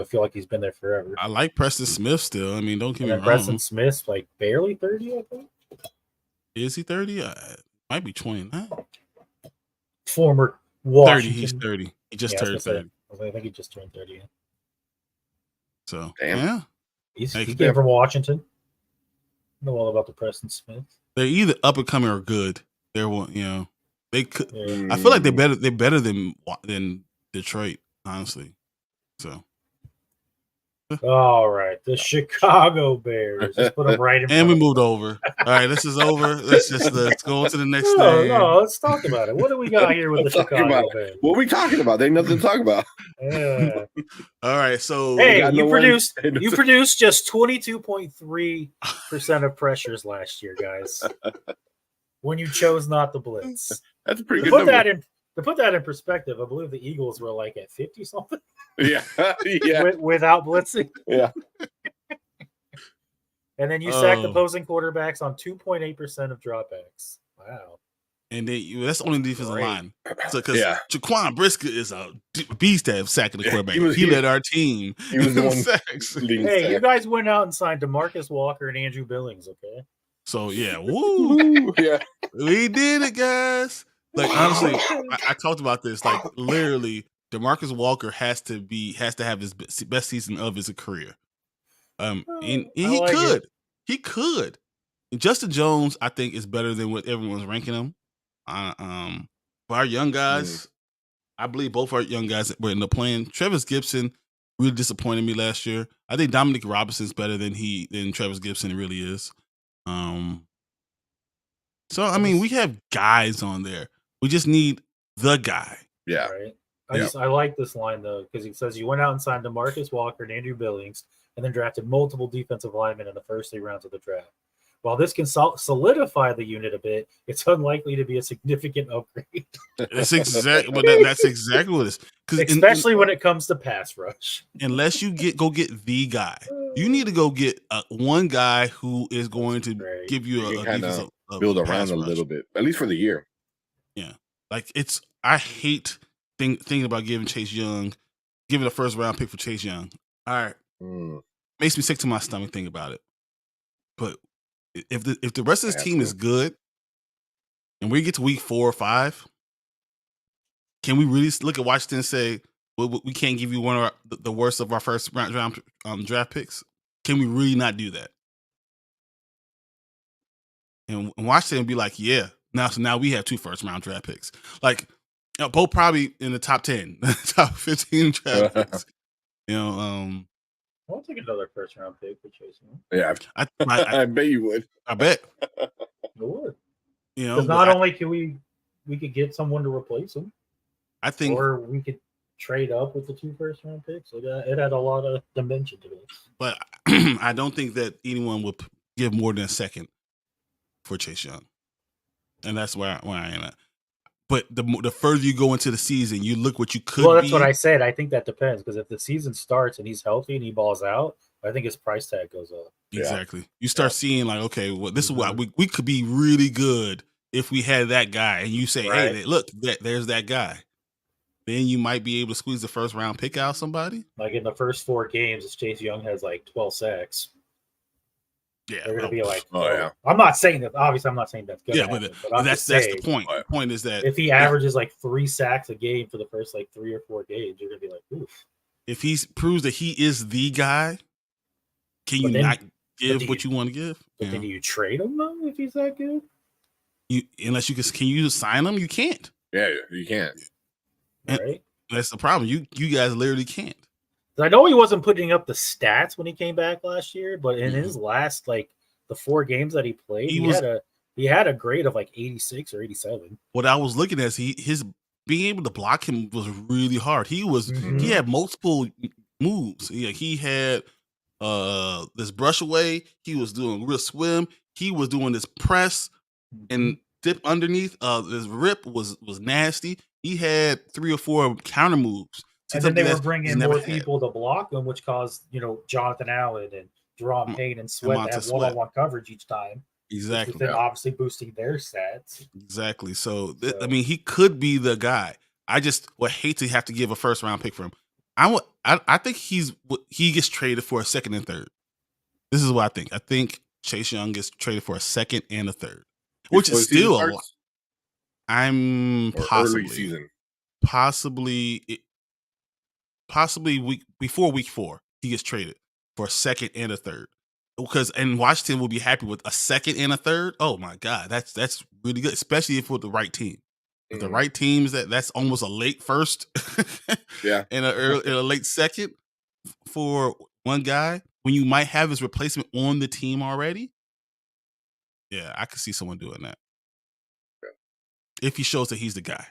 feel like he's been there forever. I like Preston Smith still. I mean, don't get me wrong. Preston Smith's like barely 30, I think. Is he 30? Might be 29. Former Washington. 30. He's 30. He just turned 30. I think he just turned 30. Yeah. So, yeah. He came from Washington. I know all about the Preston Smith. They're either up and coming or good. They're they could. Yeah. I feel like they're better than Detroit, honestly. So. All right, the Chicago Bears. Let's put them right in front. And we moved over. All right, this is over. Let's go on to the next thing. No, let's talk about it. What do we got here with the Chicago Bears? What are we talking about? There ain't nothing to talk about. Yeah. All right, so hey, you produced just 22.3% of pressures last year, guys. When you chose not to blitz. That's a pretty good number. To put that in perspective, I believe the Eagles were like at 50 something. Yeah. Without blitzing. Yeah. And then you sacked opposing quarterbacks on 2.8% of dropbacks. Wow. And that's the only defensive line. So because Jaquan Brisker is a beast at sacking the quarterback. He led our team. He was the one sacks. Hey, you guys went out and signed DeMarcus Walker and Andrew Billings, okay? So woo. Yeah. We did it, guys. Like, honestly, I talked about this. Like, literally, DeMarcus Walker has to have his best season of his career. And he could. He could. And Justin Jones, I think, is better than what everyone's ranking him. For our young guys, I believe both our young guys were in the playing. Travis Gibson really disappointed me last year. I think Dominic Robinson's better than Travis Gibson really is. So I mean, we have guys on there. We just need the guy. Yeah. Right. I like this line though, because he says you went out and signed DeMarcus Walker and Andrew Billings, and then drafted multiple defensive linemen in the first 3 rounds of the draft. While this can solidify the unit a bit, it's unlikely to be a significant upgrade. That's exactly what it is. Especially when it comes to pass rush. Unless you go get the guy, you need to go get one guy who is going to give you a build around a little bit, at least for the year. Yeah, like I hate thinking about giving a first round pick for Chase Young. All right, makes me sick to my stomach thinking about it. But if the rest of this team is good, and we get to week 4 or 5, can we really look at Washington and say, well, we can't give you one of the worst of our first round draft picks? Can we really not do that? And Washington be like, yeah. Now we have 2 first round draft picks. Like, both probably in the top 10, top 15 draft picks. I'll take another first round pick for Chase. Yeah, I bet you would. I bet. I would. Because not only can we could get someone to replace him, I think, or we could trade up with the 2 first round picks. It had a lot of dimension to it. But I don't think that anyone would give more than a second for Chase Young, and that's where I am at. But the further you go into the season, you look what you could. Well, that's what I said. I think that depends, because if the season starts and he's healthy and he balls out, I think his price tag goes up. Exactly. You start seeing like, okay, well, this is what we could be really good if we had that guy, and you say, hey, look, there's that guy. Then you might be able to squeeze the first round pick out somebody. Like in the first 4 games, Chase Young has like 12 sacks. Yeah, they're gonna be like, yeah. I'm not saying that. Obviously, I'm not saying that's gonna happen. But I'm that's just the point. The point is that if he averages like 3 sacks a game for the first like 3 or 4 games, you're gonna be like, oof. If he proves that he is the guy, can you not give what you want to give? But then do you trade him though if he's that good? Unless you can you sign him? You can't. Yeah, you can't. Right. That's the problem. You guys literally can't. I know he wasn't putting up the stats when he came back last year, but in his last like the 4 games that he played, he had a grade of like 86 or 87. What I was looking at, his being able to block him was really hard. He had multiple moves. He had this brush away. He was doing real swim. He was doing this press and dip underneath. This rip was nasty. He had 3 or 4 counter moves. And then they were bringing more people to block him, which caused, Jonathan Allen and Jerome Payne and Sweat to have one-on-one coverage each time. Exactly. Then obviously boosting their stats. Exactly. So, I mean, he could be the guy. I just would hate to have to give a first-round pick for him. I think he gets traded for a second and third. This is what I think. I think Chase Young gets traded for a second and a third, which is still a lot. I'm possibly early season. Possibly before week 4, he gets traded for a second and a third. And Washington will be happy with a second and a third. Oh my God, that's really good, especially if with the right team. With the right teams, that's almost a late first, and a late second for one guy when you might have his replacement on the team already. Yeah, I could see someone doing that if he shows that he's the guy.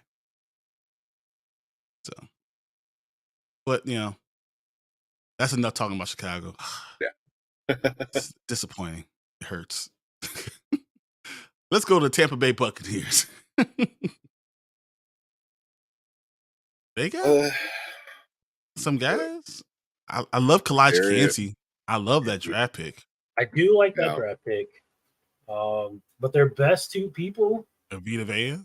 So, but that's enough talking about Chicago. Yeah, it's disappointing. It hurts. Let's go to Tampa Bay Buccaneers. They got some guys. I love Kalijah Kancey. I love that draft pick. I do like that draft pick. But their best 2 people, Vita Vea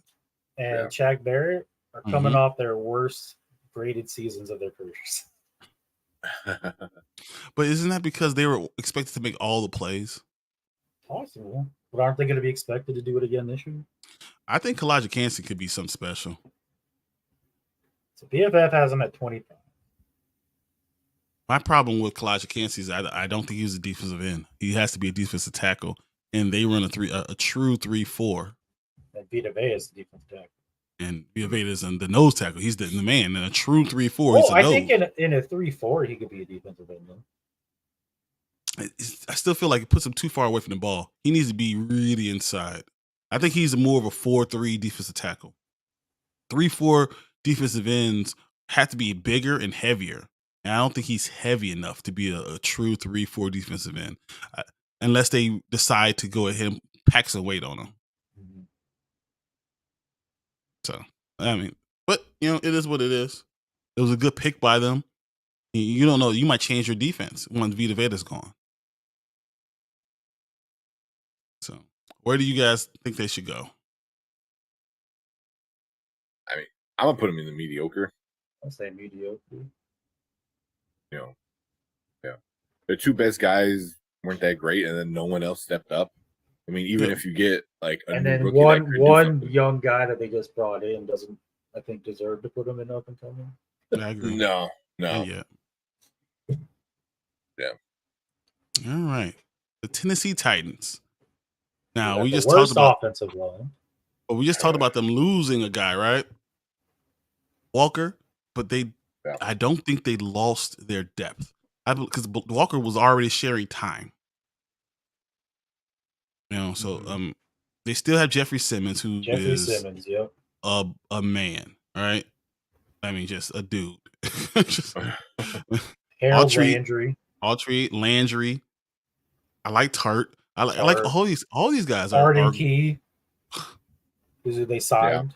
and Shaq Barrett, are coming off their worst graded seasons of their careers. But isn't that because they were expected to make all the plays? Possible. But aren't they going to be expected to do it again this year? I think Kalijah Kancey could be something special. So PFF has him at 25. My problem with Kalijah Kancey is I don't think he's a defensive end. He has to be a defensive tackle, and they run a true 3-4. And Vita Vea is the defensive tackle. And Vita Vea is the nose tackle. He's the man. And a true 3-4. He's a I think in a 3-4 he could be a defensive end. I still feel like it puts him too far away from the ball. He needs to be really inside. I think he's more of a 4-3 defensive tackle. 3-4 defensive ends have to be bigger and heavier. And I don't think he's heavy enough to be a true 3-4 defensive end, unless they decide to go ahead and pack some weight on him. So, I mean, but, it is what it is. It was a good pick by them. You don't know. You might change your defense once Vita Vea's gone. So, where do you guys think they should go? I mean, I'm going to put them in the mediocre. I'll say mediocre. Yeah. The 2 best guys weren't that great, and then no one else stepped up. I mean, even if you get like and then one young guy that they just brought in doesn't, I think, deserve to put him in up and coming. I agree. No. Yeah. All right. The Tennessee Titans. Now we just talked about offensive line. But we just talked about them losing a guy, right? Walker, but I don't think they lost their depth. Because Walker was already sharing time. So they still have Jeffrey Simmons, who is a man, right? I mean, just a dude. Harold Landry. I like Tart. I like all these guys. Tart and Key. Who they signed.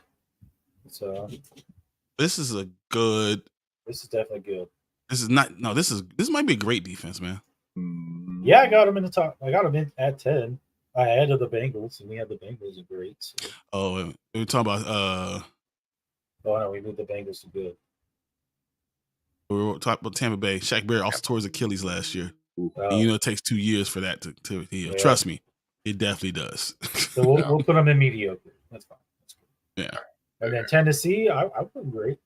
Yeah. So this is definitely good. This might be a great defense, man. Yeah, I got him in the top. I got him in at 10. Ahead of the Bengals, and we had the Bengals are great. So. Oh, we're talking about Oh no, we moved the Bengals to good. We were talking about Tampa Bay. Shaq Barrett also tore his Achilles last year. And, it takes 2 years for that to heal. Yeah. Trust me, it definitely does. So we'll put them in mediocre. That's fine. That's cool. Yeah. And then Tennessee, I put them great.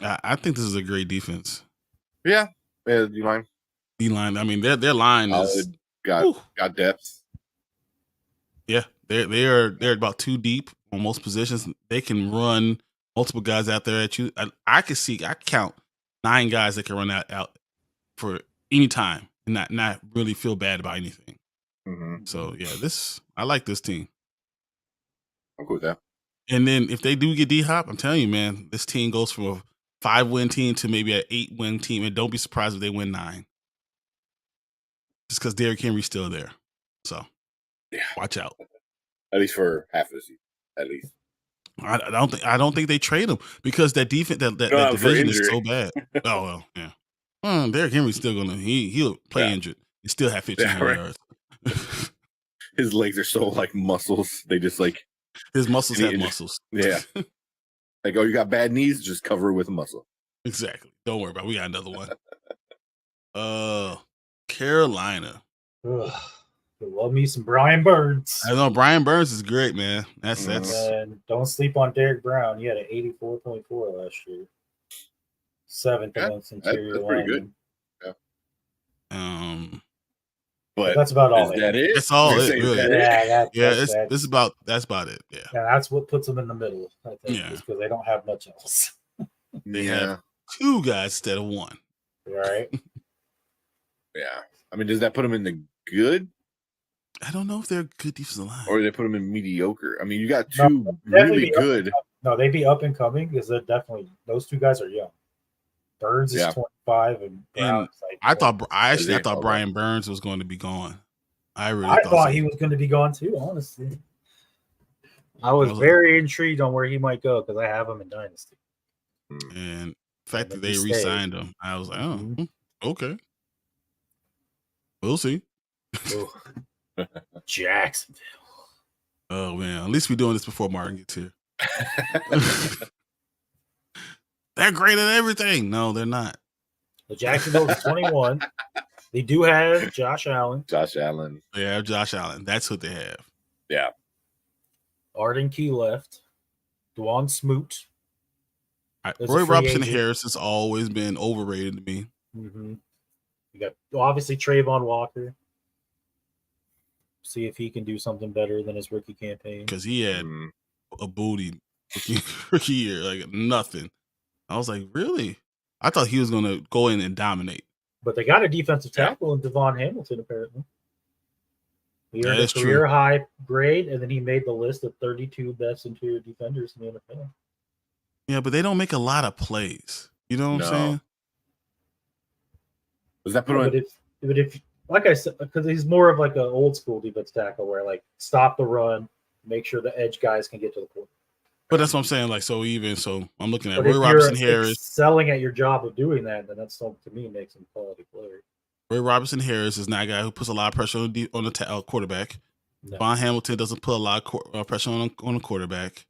I think this is a great defense. Yeah. D-line. D-line. I mean, their line is got depth. Yeah, they're about 2 deep on most positions. They can run multiple guys out there at you. I count 9 guys that can run out for any time and not really feel bad about anything. Mm-hmm. So yeah, I like this team. I'm cool with that. And then if they do get D-Hop, I'm telling you, man, this team goes from a 5-win team to maybe an 8-win team, and don't be surprised if they win 9. Just because Derrick Henry's still there. So watch out. At least for half of the season. At least. I don't think they trade him because that defense that division is so bad. Oh well, yeah. Derrick Henry's still gonna he'll play injured and still have 1,500 yards. His legs are so like muscles. They just like his muscles have muscles. Yeah. Like, oh, you got bad knees? Just cover it with a muscle. Exactly. Don't worry about it. We got another one. Carolina. Ugh. Love me some Brian Burns. I know Brian Burns is great, man. That's and don't sleep on Derek Brown. He had an 84.4 last year. 7th amongst interior that's pretty good. Yeah. But that's about all. That it? That's all it. Really. That's about it. Yeah. Yeah, that's what puts them in the middle. I think, because they don't have much else. They have 2 guys instead of 1. Right. Yeah. I mean, does that put them in the good? I don't know if they're good defensive line. Or they put them in mediocre. I mean, you got 2 really good. No, they'd be up and coming because they're definitely those 2 guys are young. Burns is 25 and Brown is like I thought Brian Burns was going to be gone. I thought he was going to be gone too, honestly. I was very intrigued on where he might go because I have him in Dynasty. And the fact that they re-signed him, I was like, oh, okay. We'll see. Jacksonville. Oh man, at least we're doing this before Martin gets here. They're great at everything. No, they're not. The Jacksonville's 21. They do have Josh Allen. They have Josh Allen. That's what they have. Yeah. Arden Key left. Dwan Smoot. Roy Robinson Harris has always been overrated to me. Mm-hmm. You got obviously Trayvon Walker. See if he can do something better than his rookie campaign. Because he had a booty rookie year, like nothing. I was like, really? I thought he was going to go in and dominate. But they got a defensive tackle in Devon Hamilton, apparently. He earned a That's career true. high grade, and then he made the list of 32 best interior defenders in the NFL. Yeah, but they don't make a lot of plays. You know what I'm saying? Was that put on? But if, like I said, because he's more of like an old school defense tackle where like stop the run, make sure the edge guys can get to the court. But that's what I'm saying. Like, so I'm looking at Roy Robinson Harris. Selling at your job of doing that, then that's to me makes him a quality player. Roy Robinson Harris is not a guy who puts a lot of pressure on the quarterback. No. Von Hamilton doesn't put a lot of pressure on the quarterback.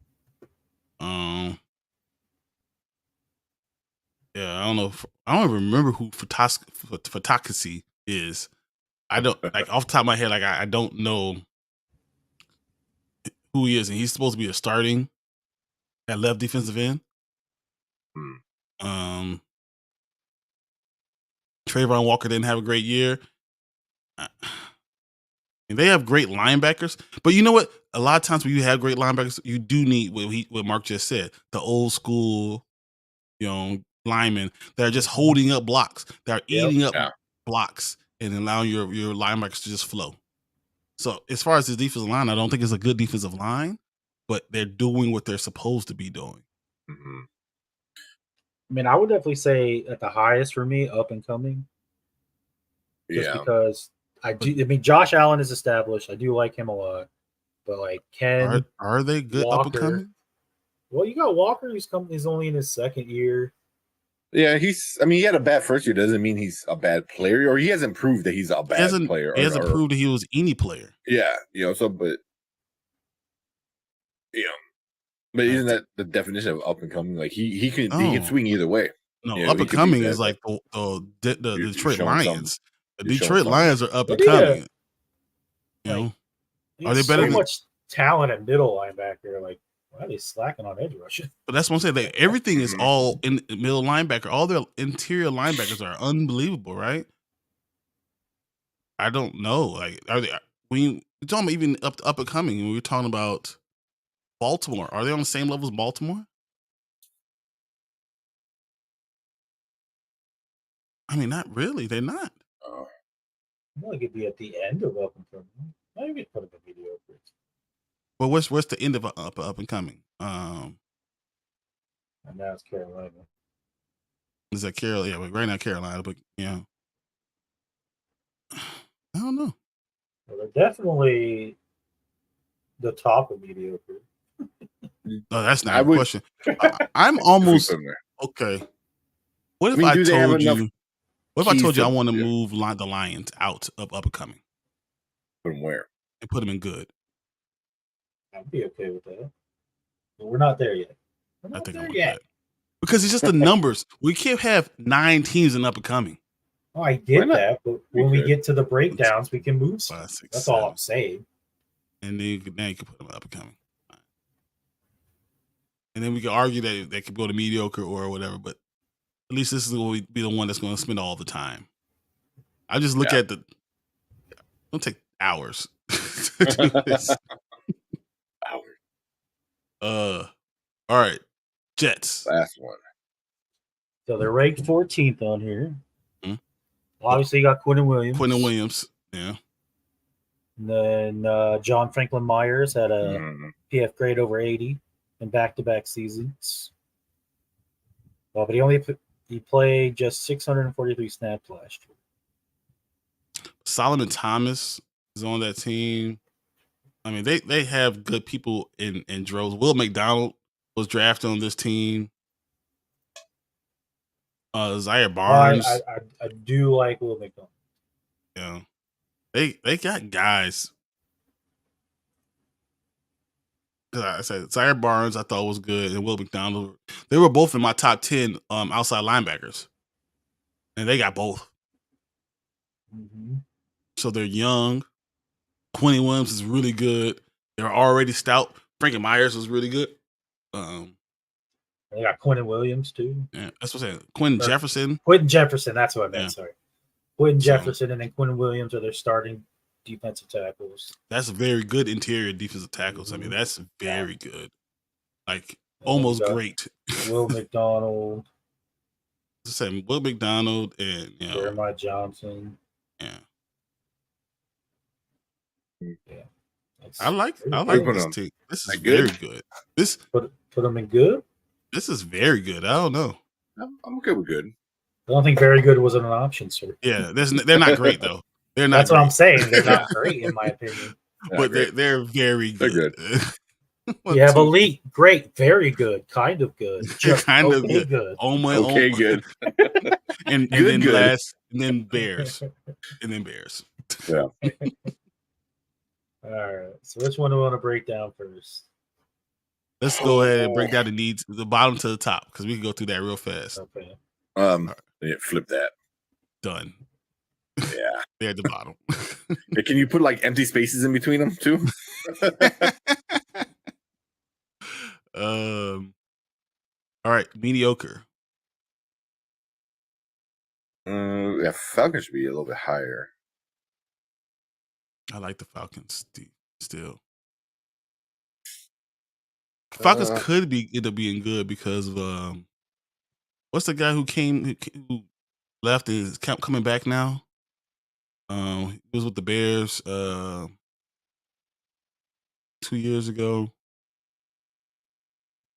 Yeah, I don't know. I don't even remember who Fatakasi is. I don't like off the top of my head. Like I don't know who he is, and he's supposed to be a starting at left defensive end. Trayvon Walker didn't have a great year. And they have great linebackers, but you know what? A lot of times when you have great linebackers, you do need what Mark just said, the old school, linemen that are just holding up blocks, that are eating up blocks and allowing your linebackers to just flow. So as far as this defensive line, I don't think it's a good defensive line, but they're doing what they're supposed to be doing. Mm-hmm. I mean, I would definitely say at the highest for me, up and coming. Just because I mean, Josh Allen is established. I do like him a lot. But like are they good Walker, up and coming? Well, you got Walker, he's only in his second year. Yeah, he had a bad first year. Doesn't mean he's a bad player, or he hasn't proved that he's a bad player. He hasn't proved that he was any player. Yeah, but isn't that the definition of up and coming? Like he can swing either way. No, up and coming is like the Detroit Lions. The Detroit Lions are up and coming. You know, are they better? So much talent at middle linebacker. Like, why are they slacking on edge rushing? But that's what I'm saying. Everything is all in middle linebacker. All their interior linebackers are unbelievable, right? I don't know. Like, are they? When you're talking about even up and coming, when we're talking about Baltimore, are they on the same level as Baltimore? I mean, not really. They're not. I feel like it'd be at the end of up and coming. Maybe put them in mediocre. Well, what's the end of up and coming? And now it's Carolina. Is that Carolina? Yeah, but right now Carolina, but I don't know. Well, they're definitely the top of mediocre. No, that's not a question. I'm almost okay. What if I told you? What if I told you I want to move the Lions out of up and coming? Put them where? And put them in good. I'd be okay with that. But we're not there yet. I think I'm with that. Because it's just the numbers. We can't have 9 teams in up and coming. Oh, I get that, but when we get to the breakdowns, we can move some. 5, 6, That's 7. All I'm saying. And then you can put them up and coming. And then we can argue that they could go to mediocre or whatever, but at least this is going to be the one that's going to spend all the time. I just look at it'll take hours to do this. All right. Jets. Last one. So they're ranked 14th on here. Obviously, you got Quentin Williams. Yeah. And then John Franklin Myers had a PF grade over 80 in back-to-back seasons. Well, but he played just 643 snaps last year. Solomon Thomas is on that team. I mean, they have good people in droves. Will McDonald was drafted on this team. Zaire Barnes. I do like Will McDonald. Yeah. They got guys. I said Zaire Barnes I thought was good, and Will McDonald. They were both in my top 10 outside linebackers. And they got both. Mm-hmm. So they're young. Quentin Williams is really good. They're already stout. Frankie Myers was really good. They got Quentin Williams too. Yeah, that's what I'm saying. Quentin Jefferson. Quentin Jefferson, that's what I meant. Yeah. Sorry. Quentin Jefferson and then Quentin Williams are their starting defensive tackles. That's very good interior defensive tackles. Mm-hmm. I mean, that's very good. Like almost great. Will McDonald. I said Will McDonald and Jeremiah Johnson. Yeah. Yeah. I like this team. This is very good. This put them in good. This is very good. I don't know. I'm good with good. I don't think very good wasn't an option, sir. Yeah, they're not great though. They're not. That's what I'm saying. They're not great in my opinion. But they're very good. They're good. You have elite, great, very good, kind of good, just kind of good. good. Good. and then good. Last, and then Bears, and then Bears. Yeah. All right. So which one do we want to break down first? Let's go ahead and break down the needs, the bottom to the top, because we can go through that real fast. Okay. Yeah, flip that. Done. Yeah. They're at the bottom. Hey, can you put like empty spaces in between them too? All right, mediocre. Yeah, Falcons should be a little bit higher. I like the Falcons still. Falcons could end up being good because of what's the guy who left and is coming back now? He was with the Bears 2 years ago.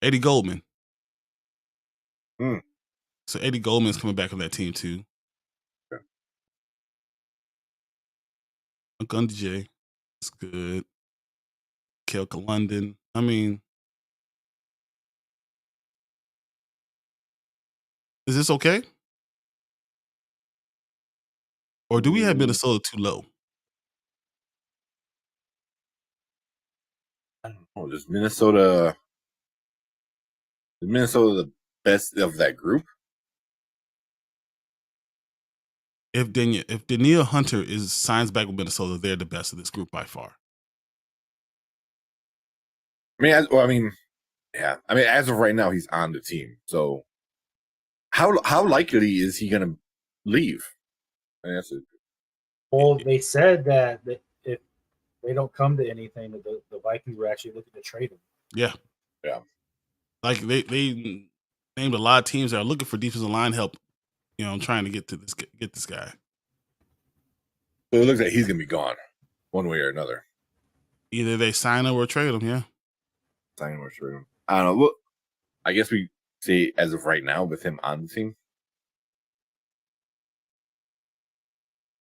Eddie Goldman. So Eddie Goldman's coming back on that team too. Okay. Gundy it's good. Kelka London. I mean, is this okay? Or do we have Minnesota too low? I don't know. Is Minnesota the best of that group? if Danielle Hunter signs back with Minnesota, they're the best of this group by far. Yeah. I mean, as of right now, he's on the team. So, how likely is he going to leave? I mean, Well, they said that if they don't come to anything, that the Vikings were actually looking to trade him. Yeah. Like they named a lot of teams that are looking for defensive line help. Trying to get this guy. So it looks like he's going to be gone, one way or another. Either they sign him or trade him. Yeah. Sign him or trade him. I don't know. Well, I guess we say as of right now with him on the team.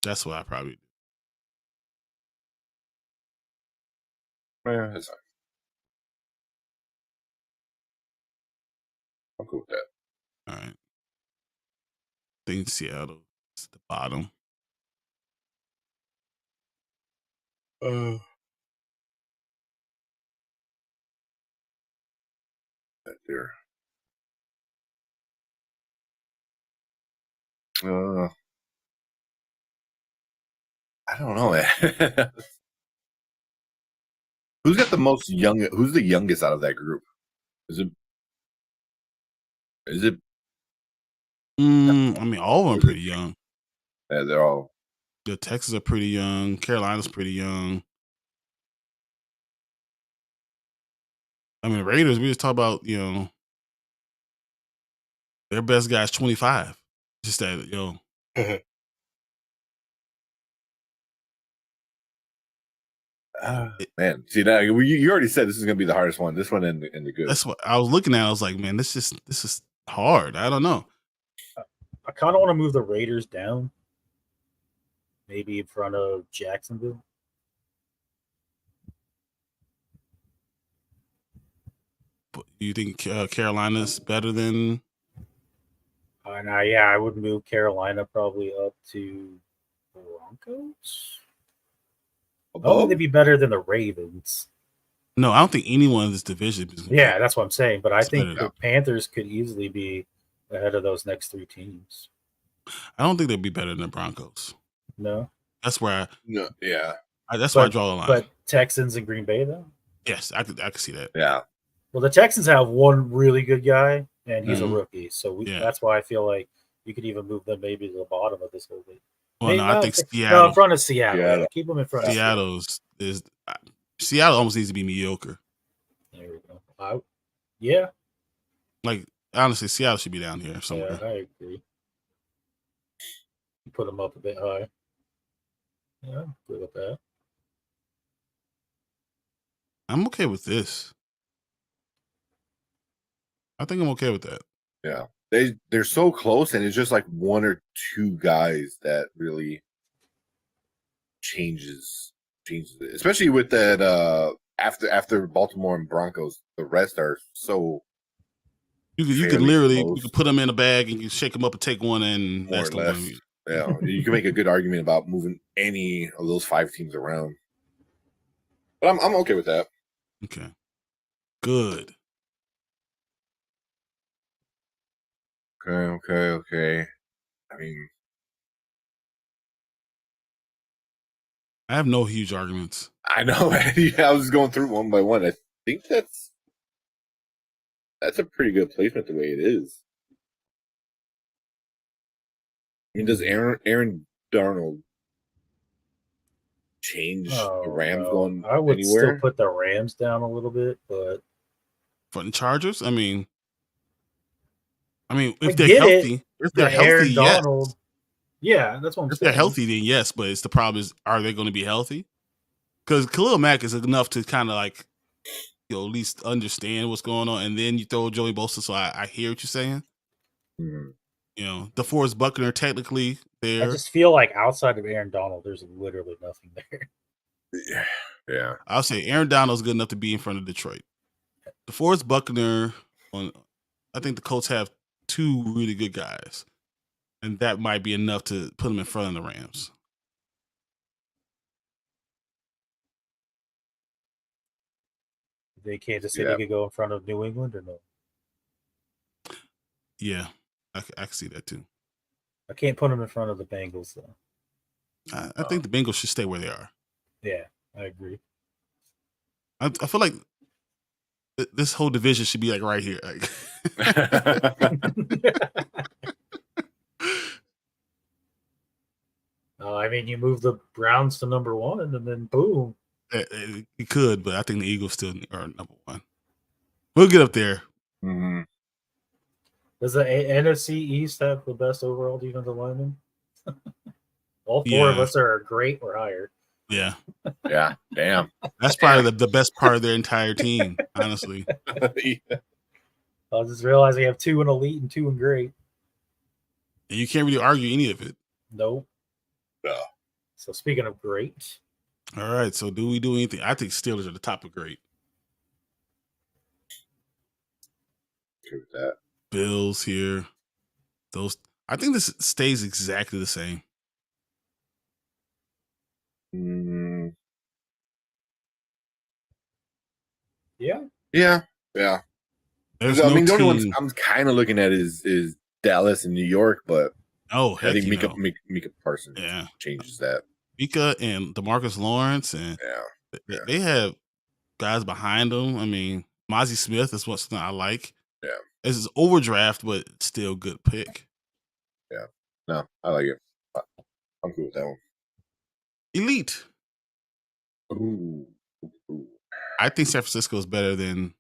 That's what I probably do. Yeah, that's fine. I'm cool with that. All right. I think Seattle is the bottom. There. I don't know. Who's got the most young? Who's the youngest out of that group? Is it? I mean, all of them are pretty young. Yeah, they're all. The Texans are pretty young. Carolina's pretty young. I mean, Raiders. We just talk about their best guy's 25. Just that Man, see now you already said this is going to be the hardest one. This one and the good. That's what I was looking at. I was like, man, this is hard. I don't know. I kind of want to move the Raiders down, maybe in front of Jacksonville. But do you think Carolina's better than? I would move Carolina probably up to Broncos. Oh, they'd be better than the Ravens. No, I don't think anyone in this division is. Yeah, that's what I'm saying. But I think the Panthers could easily be ahead of those next three teams. I don't think they'd be better than the Broncos. No, that's where that's where I draw the line. But Texans and Green Bay, though. Yes, I could see that. Yeah. Well, the Texans have one really good guy, and he's a rookie. So that's why I feel like you could even move them maybe to the bottom of this whole thing. Well, I think Seattle. No, in front of Seattle. Yeah. Keep them in front of Seattle. Seattle almost needs to be mediocre. There we go. Yeah. Like, honestly, Seattle should be down here somewhere. Yeah, I agree. Put them up a bit high. Yeah, good with that. I'm okay with this. I think I'm okay with that. Yeah. They're so close, and it's just like one or two guys that really changes it. Especially with that after Baltimore and Broncos, the rest are so. You could literally you could put them in a bag and you shake them up and take one, and that's the one. Yeah, you can make a good argument about moving any of those 5 teams around. But I'm okay with that. Okay. Good. Okay. I mean, I have no huge arguments. I know. I was going through one by one. I think that's a pretty good placement the way it is. I mean, does Aaron Darnold change the Rams going I would anywhere? still put the Rams down a little bit, but for the Chargers, I mean, if they're healthy, Aaron Donald, yeah, that's what I'm saying. If they're healthy, then yes. But it's the problem is, are they going to be healthy? Because Khalil Mack is enough to kind of like, at least understand what's going on, and then you throw Joey Bosa. So I hear what you're saying. Mm-hmm. DeForest Buckner technically there. I just feel like outside of Aaron Donald, there's literally nothing there. Yeah. I'll say Aaron Donald's good enough to be in front of Detroit. DeForest Buckner, I think the Colts have 2 really good guys, and that might be enough to put them in front of the Rams. They Kansas City could go in front of New England or no? Yeah, I can see that too. I can't put them in front of the Bengals though. I think the Bengals should stay where they are. Yeah, I agree. I feel like this whole division should be like right here. Like, I mean, you move the Browns to number 1, and then boom. You could, but I think the Eagles still are number 1. We'll get up there. Mm-hmm. Does the NFC East have the best overall defensive lineman? All 4 of us are great or higher. Yeah. Yeah. Damn. That's probably the best part of their entire team, honestly. I just realized we have 2 in elite and 2 in great. And you can't really argue any of it. Nope. No. So speaking of great. All right. So do we do anything? I think Steelers are the top of great. True with that. Bills here. I think this stays exactly the same. Yeah. Yeah. Yeah. There's I no mean, the only team. ones I'm kind of looking at is Dallas and New York, but I think Mika Parsons changes that. Mika and DeMarcus Lawrence, and they have guys behind them. I mean, Mozzie Smith is what's I like. Yeah. It's an overdraft, but still good pick. Yeah. No, I like it. I'm cool with that one. Elite. Ooh. I think San Francisco is better than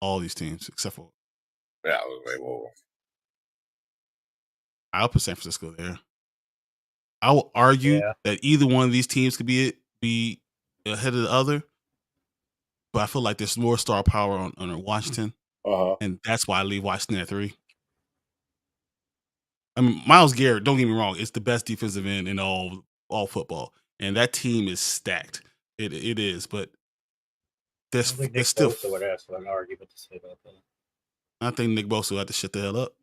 all these teams, except for. Yeah, wait, whoa. I'll put San Francisco there. I will argue that either one of these teams could be ahead of the other, but I feel like there's more star power on Washington, and that's why I leave Washington at 3. I mean, Myles Garrett, don't get me wrong, it's the best defensive end in all football, and that team is stacked. It is, but there's still. Bosa would have an argument to say about that. I think Nick Bosa will have to shut the hell up.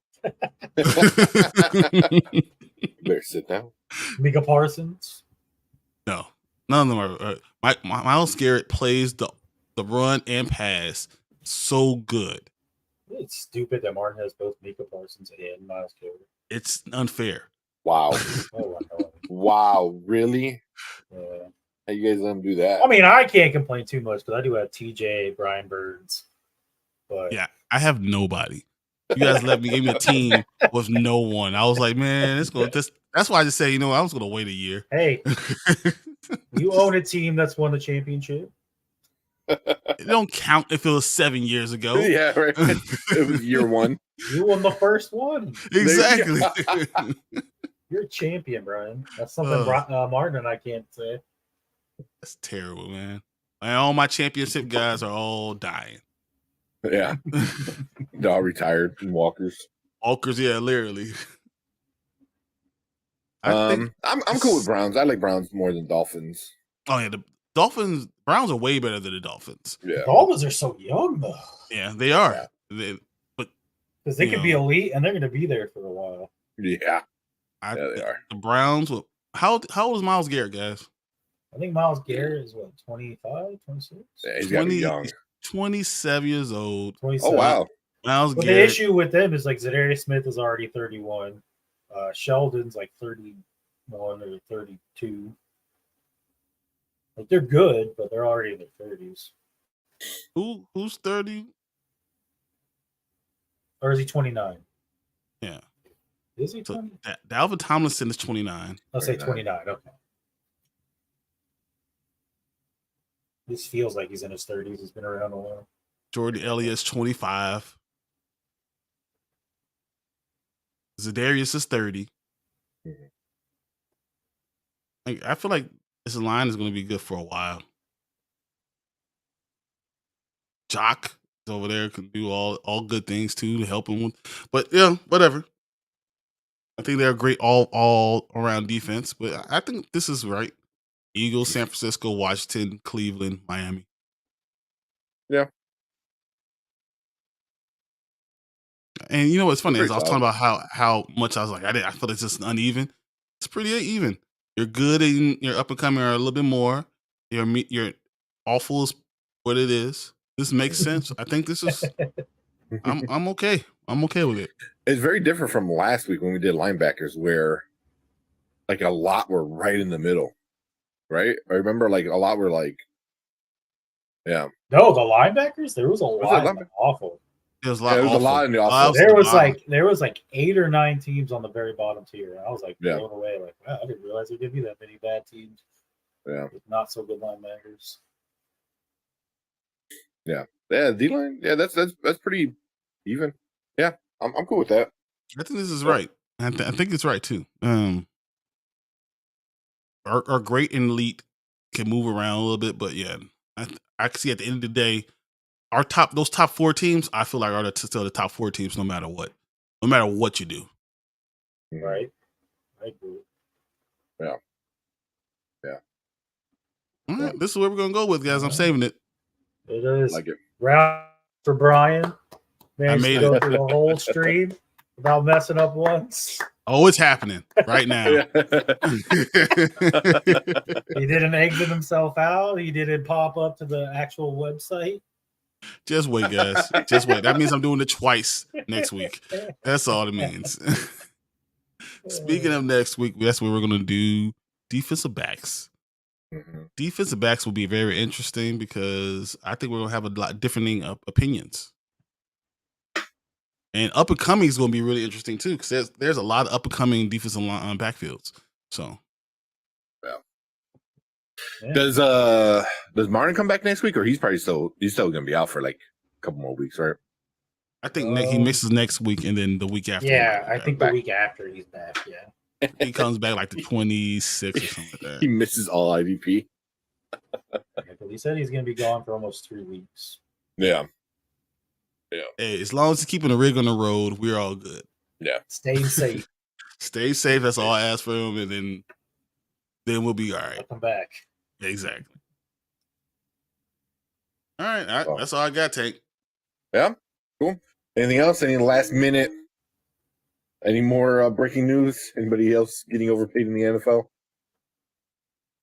Better sit down. Mika Parsons? No, none of them are. Myles Garrett plays the run and pass so good. It's stupid that Martin has both Mika Parsons and Myles Garrett. It's unfair. Wow. Oh my God. Wow, really? Yeah. How you guys let him do that? I mean, I can't complain too much because I do have TJ, Brian Burns. But yeah, I have nobody. You guys give me a team with no one. I was like, man, that's why I just say, I was going to wait a year. Hey, you own a team that's won the championship. It don't count if it was 7 years ago. Yeah, right. It was year 1. You won the first one. Exactly. You're a champion, Brian. That's something Martin and I can't say. That's terrible, man. And all my championship guys are all dying. Yeah. They're all retired and walkers. Walkers, yeah, literally. I'm cool with Browns. I like Browns more than Dolphins. Oh, yeah. The Browns are way better than the Dolphins. Yeah. Dolphins are so young, though. Yeah, they are. Yeah. Because they can be elite and they're going to be there for a while. Yeah. They are. The Browns, how old is Myles Garrett, guys? I think Myles Garrett is 25, 26? Yeah, he's got to be young. 27 years old. 27. Oh, wow. Myles Garrett. The issue with them is Zadarius Smith is already 31. Sheldon's 31 or 32. They're good, but they're already in their 30s. Who's 30? Or is he 29? Yeah. Is he 20? So Dalvin Tomlinson is 29. I'll say 29. Okay. This feels like he's in his 30s. He's been around a while. Jordan Elliott's 25. Zadarius is 30. Mm-hmm. I feel like this line is going to be good for a while. Jock is over there, can do all good things too to help him with. But yeah, whatever. I think they're a great all around defense. But I think this is right. Eagles, San Francisco, Washington, Cleveland, Miami. Yeah. And you know what's funny is I was talking about how much I was like, I feel it's just uneven. It's pretty even. You're good and you're up and coming are a little bit more. You're awful is what it is. This makes sense. I think this is. I'm okay. I'm okay with it. It's very different from last week when we did linebackers, where like a lot were right in the middle, right? I remember like a lot were like, yeah. No, the linebackers. There was a lot awful. There was a lot. Yeah, there was a lot in the offense. There was like 8 or 9 teams on the very bottom tier, and I was like blown away. Like, wow, I didn't realize there could be that many bad teams. Yeah, with not so good linebackers. Yeah, D-line. Yeah, that's pretty even. Yeah, I'm cool with that. I think this is right. I think it's right too. Our great and elite can move around a little bit, but yeah, I can see at the end of the day, those top 4 teams, I feel like are still the top 4 teams, no matter what you do. Right. I agree. Yeah. All right, this is where we're gonna go with, guys. I'm saving it. It is like it. Round for Brian. Managed to go through the whole stream without messing up once. Oh, it's happening right now. He didn't exit himself out. He didn't pop up to the actual website. Just wait, guys. Just wait. That means I'm doing it twice next week. That's all it means. Speaking of next week, that's where we're going to do defensive backs. Mm-hmm. Defensive backs will be very interesting because I think we're going to have a lot differing opinions. And up and coming is going to be really interesting too, because there's a lot of up and coming defensive line backfields. So, yeah. Does Martin come back next week, or he's still going to be out for like a couple more weeks, right? I think he misses next week, and then the week after. Yeah, I think the week after he's back. Yeah, he comes back like the 26th or something like that. He misses all IDP. He said he's going to be gone for almost 3 weeks. Yeah. Yeah. Hey, as long as he's keeping the rig on the road, we're all good. Yeah. Stay safe. Stay safe. That's all I ask for him, and then we'll be all right. I'll come back. Exactly. All right. That's all I got, Tank. Yeah. Cool. Anything else? Any last minute? Any more breaking news? Anybody else getting overpaid in the NFL?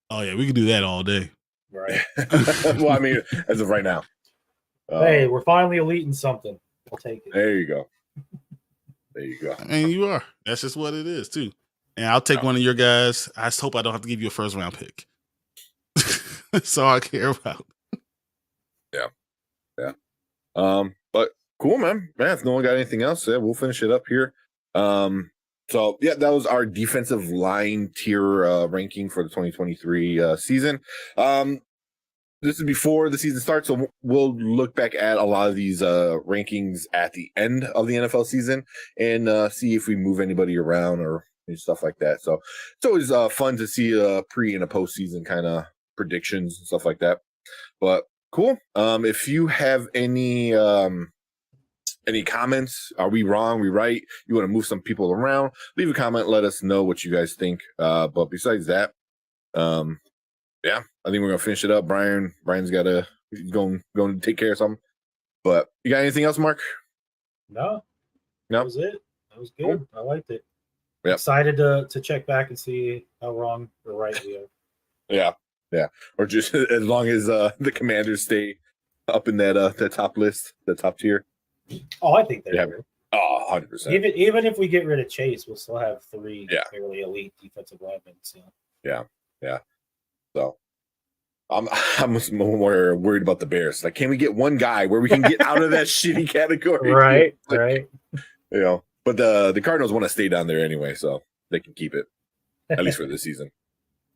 Oh yeah, we can do that all day. Right. Well, I mean, as of right now. Hey, we're finally elite in something. I'll take it. There you go. There you go. And you are. That's just what it is, too. And I'll take one of your guys. I just hope I don't have to give you a first round pick. That's all I care about. Yeah. Yeah. But cool, man. If no one got anything else, we'll finish it up here. So yeah, that was our defensive line tier ranking for the 2023 season. This is before the season starts, so we'll look back at a lot of these rankings at the end of the NFL season and see if we move anybody around or stuff like that. So it's always fun to see a pre and a postseason kind of predictions and stuff like that. But cool. If you have any comments, are we wrong? We right? You want to move some people around? Leave a comment. Let us know what you guys think. But besides that, yeah, I think we're gonna finish it up. Brian's got to go and take care of something. But you got anything else, Mark? No. That was it. That was good. Cool. I liked it. Yep. Excited to check back and see how wrong or right we are. Yeah. Or just as long as the Commanders stay up in that top list, the top tier. Oh, I think they're good. Oh, 100%. Even if we get rid of Chase, we'll still have 3 fairly elite defensive linemen. So. Yeah. So I'm more worried about the Bears. Like, can we get one guy where we can get out of that shitty category? Right. You know, but the Cardinals want to stay down there anyway, so they can keep it at least for this season.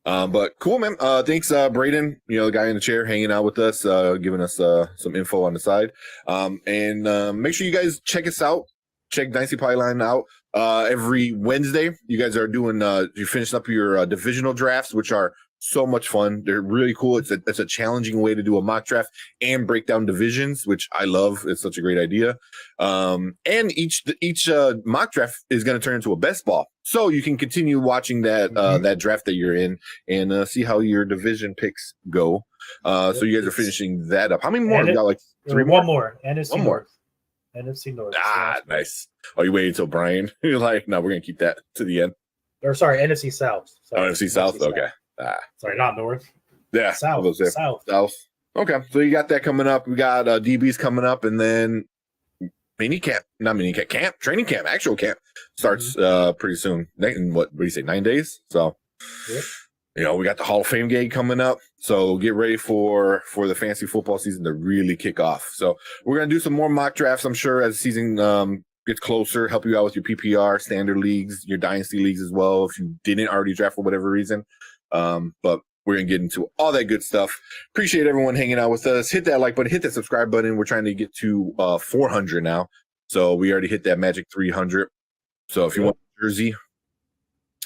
But cool, man. Thanks, Braden, the guy in the chair hanging out with us, giving us some info on the side. And make sure you guys check us out. Check Dynasty Pylon out. Every Wednesday, you guys are doing you finish up your divisional drafts, which are so much fun. They're really cool. It's a challenging way to do a mock draft and break down divisions, which I love. It's such a great idea. And each mock draft is going to turn into a best ball, so you can continue watching that draft that you're in and see how your division picks go. So you guys are finishing that up. How many more? You got like 3 more? One more. One more. NFC North. Nice. Oh, you waited until Brian? You're like, no, we're going to keep that to the end. Or sorry, NFC South. NFC South? Okay. Sorry, not North. Yeah. South. Okay. So you got that coming up. We got DBs coming up, and then training camp, actual camp starts pretty soon. In what do you say, 9 days? So, we got the Hall of Fame game coming up. So get ready for the fantasy football season to really kick off. So we're gonna do some more mock drafts, I'm sure, as the season gets closer. Help you out with your PPR, standard leagues, your dynasty leagues as well, if you didn't already draft for whatever reason. But we're going to get into all that good stuff. Appreciate everyone hanging out with us. Hit that like button, hit that subscribe button. We're trying to get to 400 now. So we already hit that magic 300. So if you want a jersey,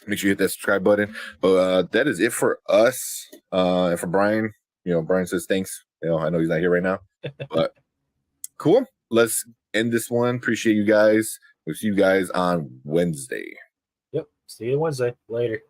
make sure you hit that subscribe button. But that is it for us. And for Brian, Brian says thanks. I know he's not here right now. But cool. Let's end this one. Appreciate you guys. We'll see you guys on Wednesday. Yep. See you Wednesday. Later.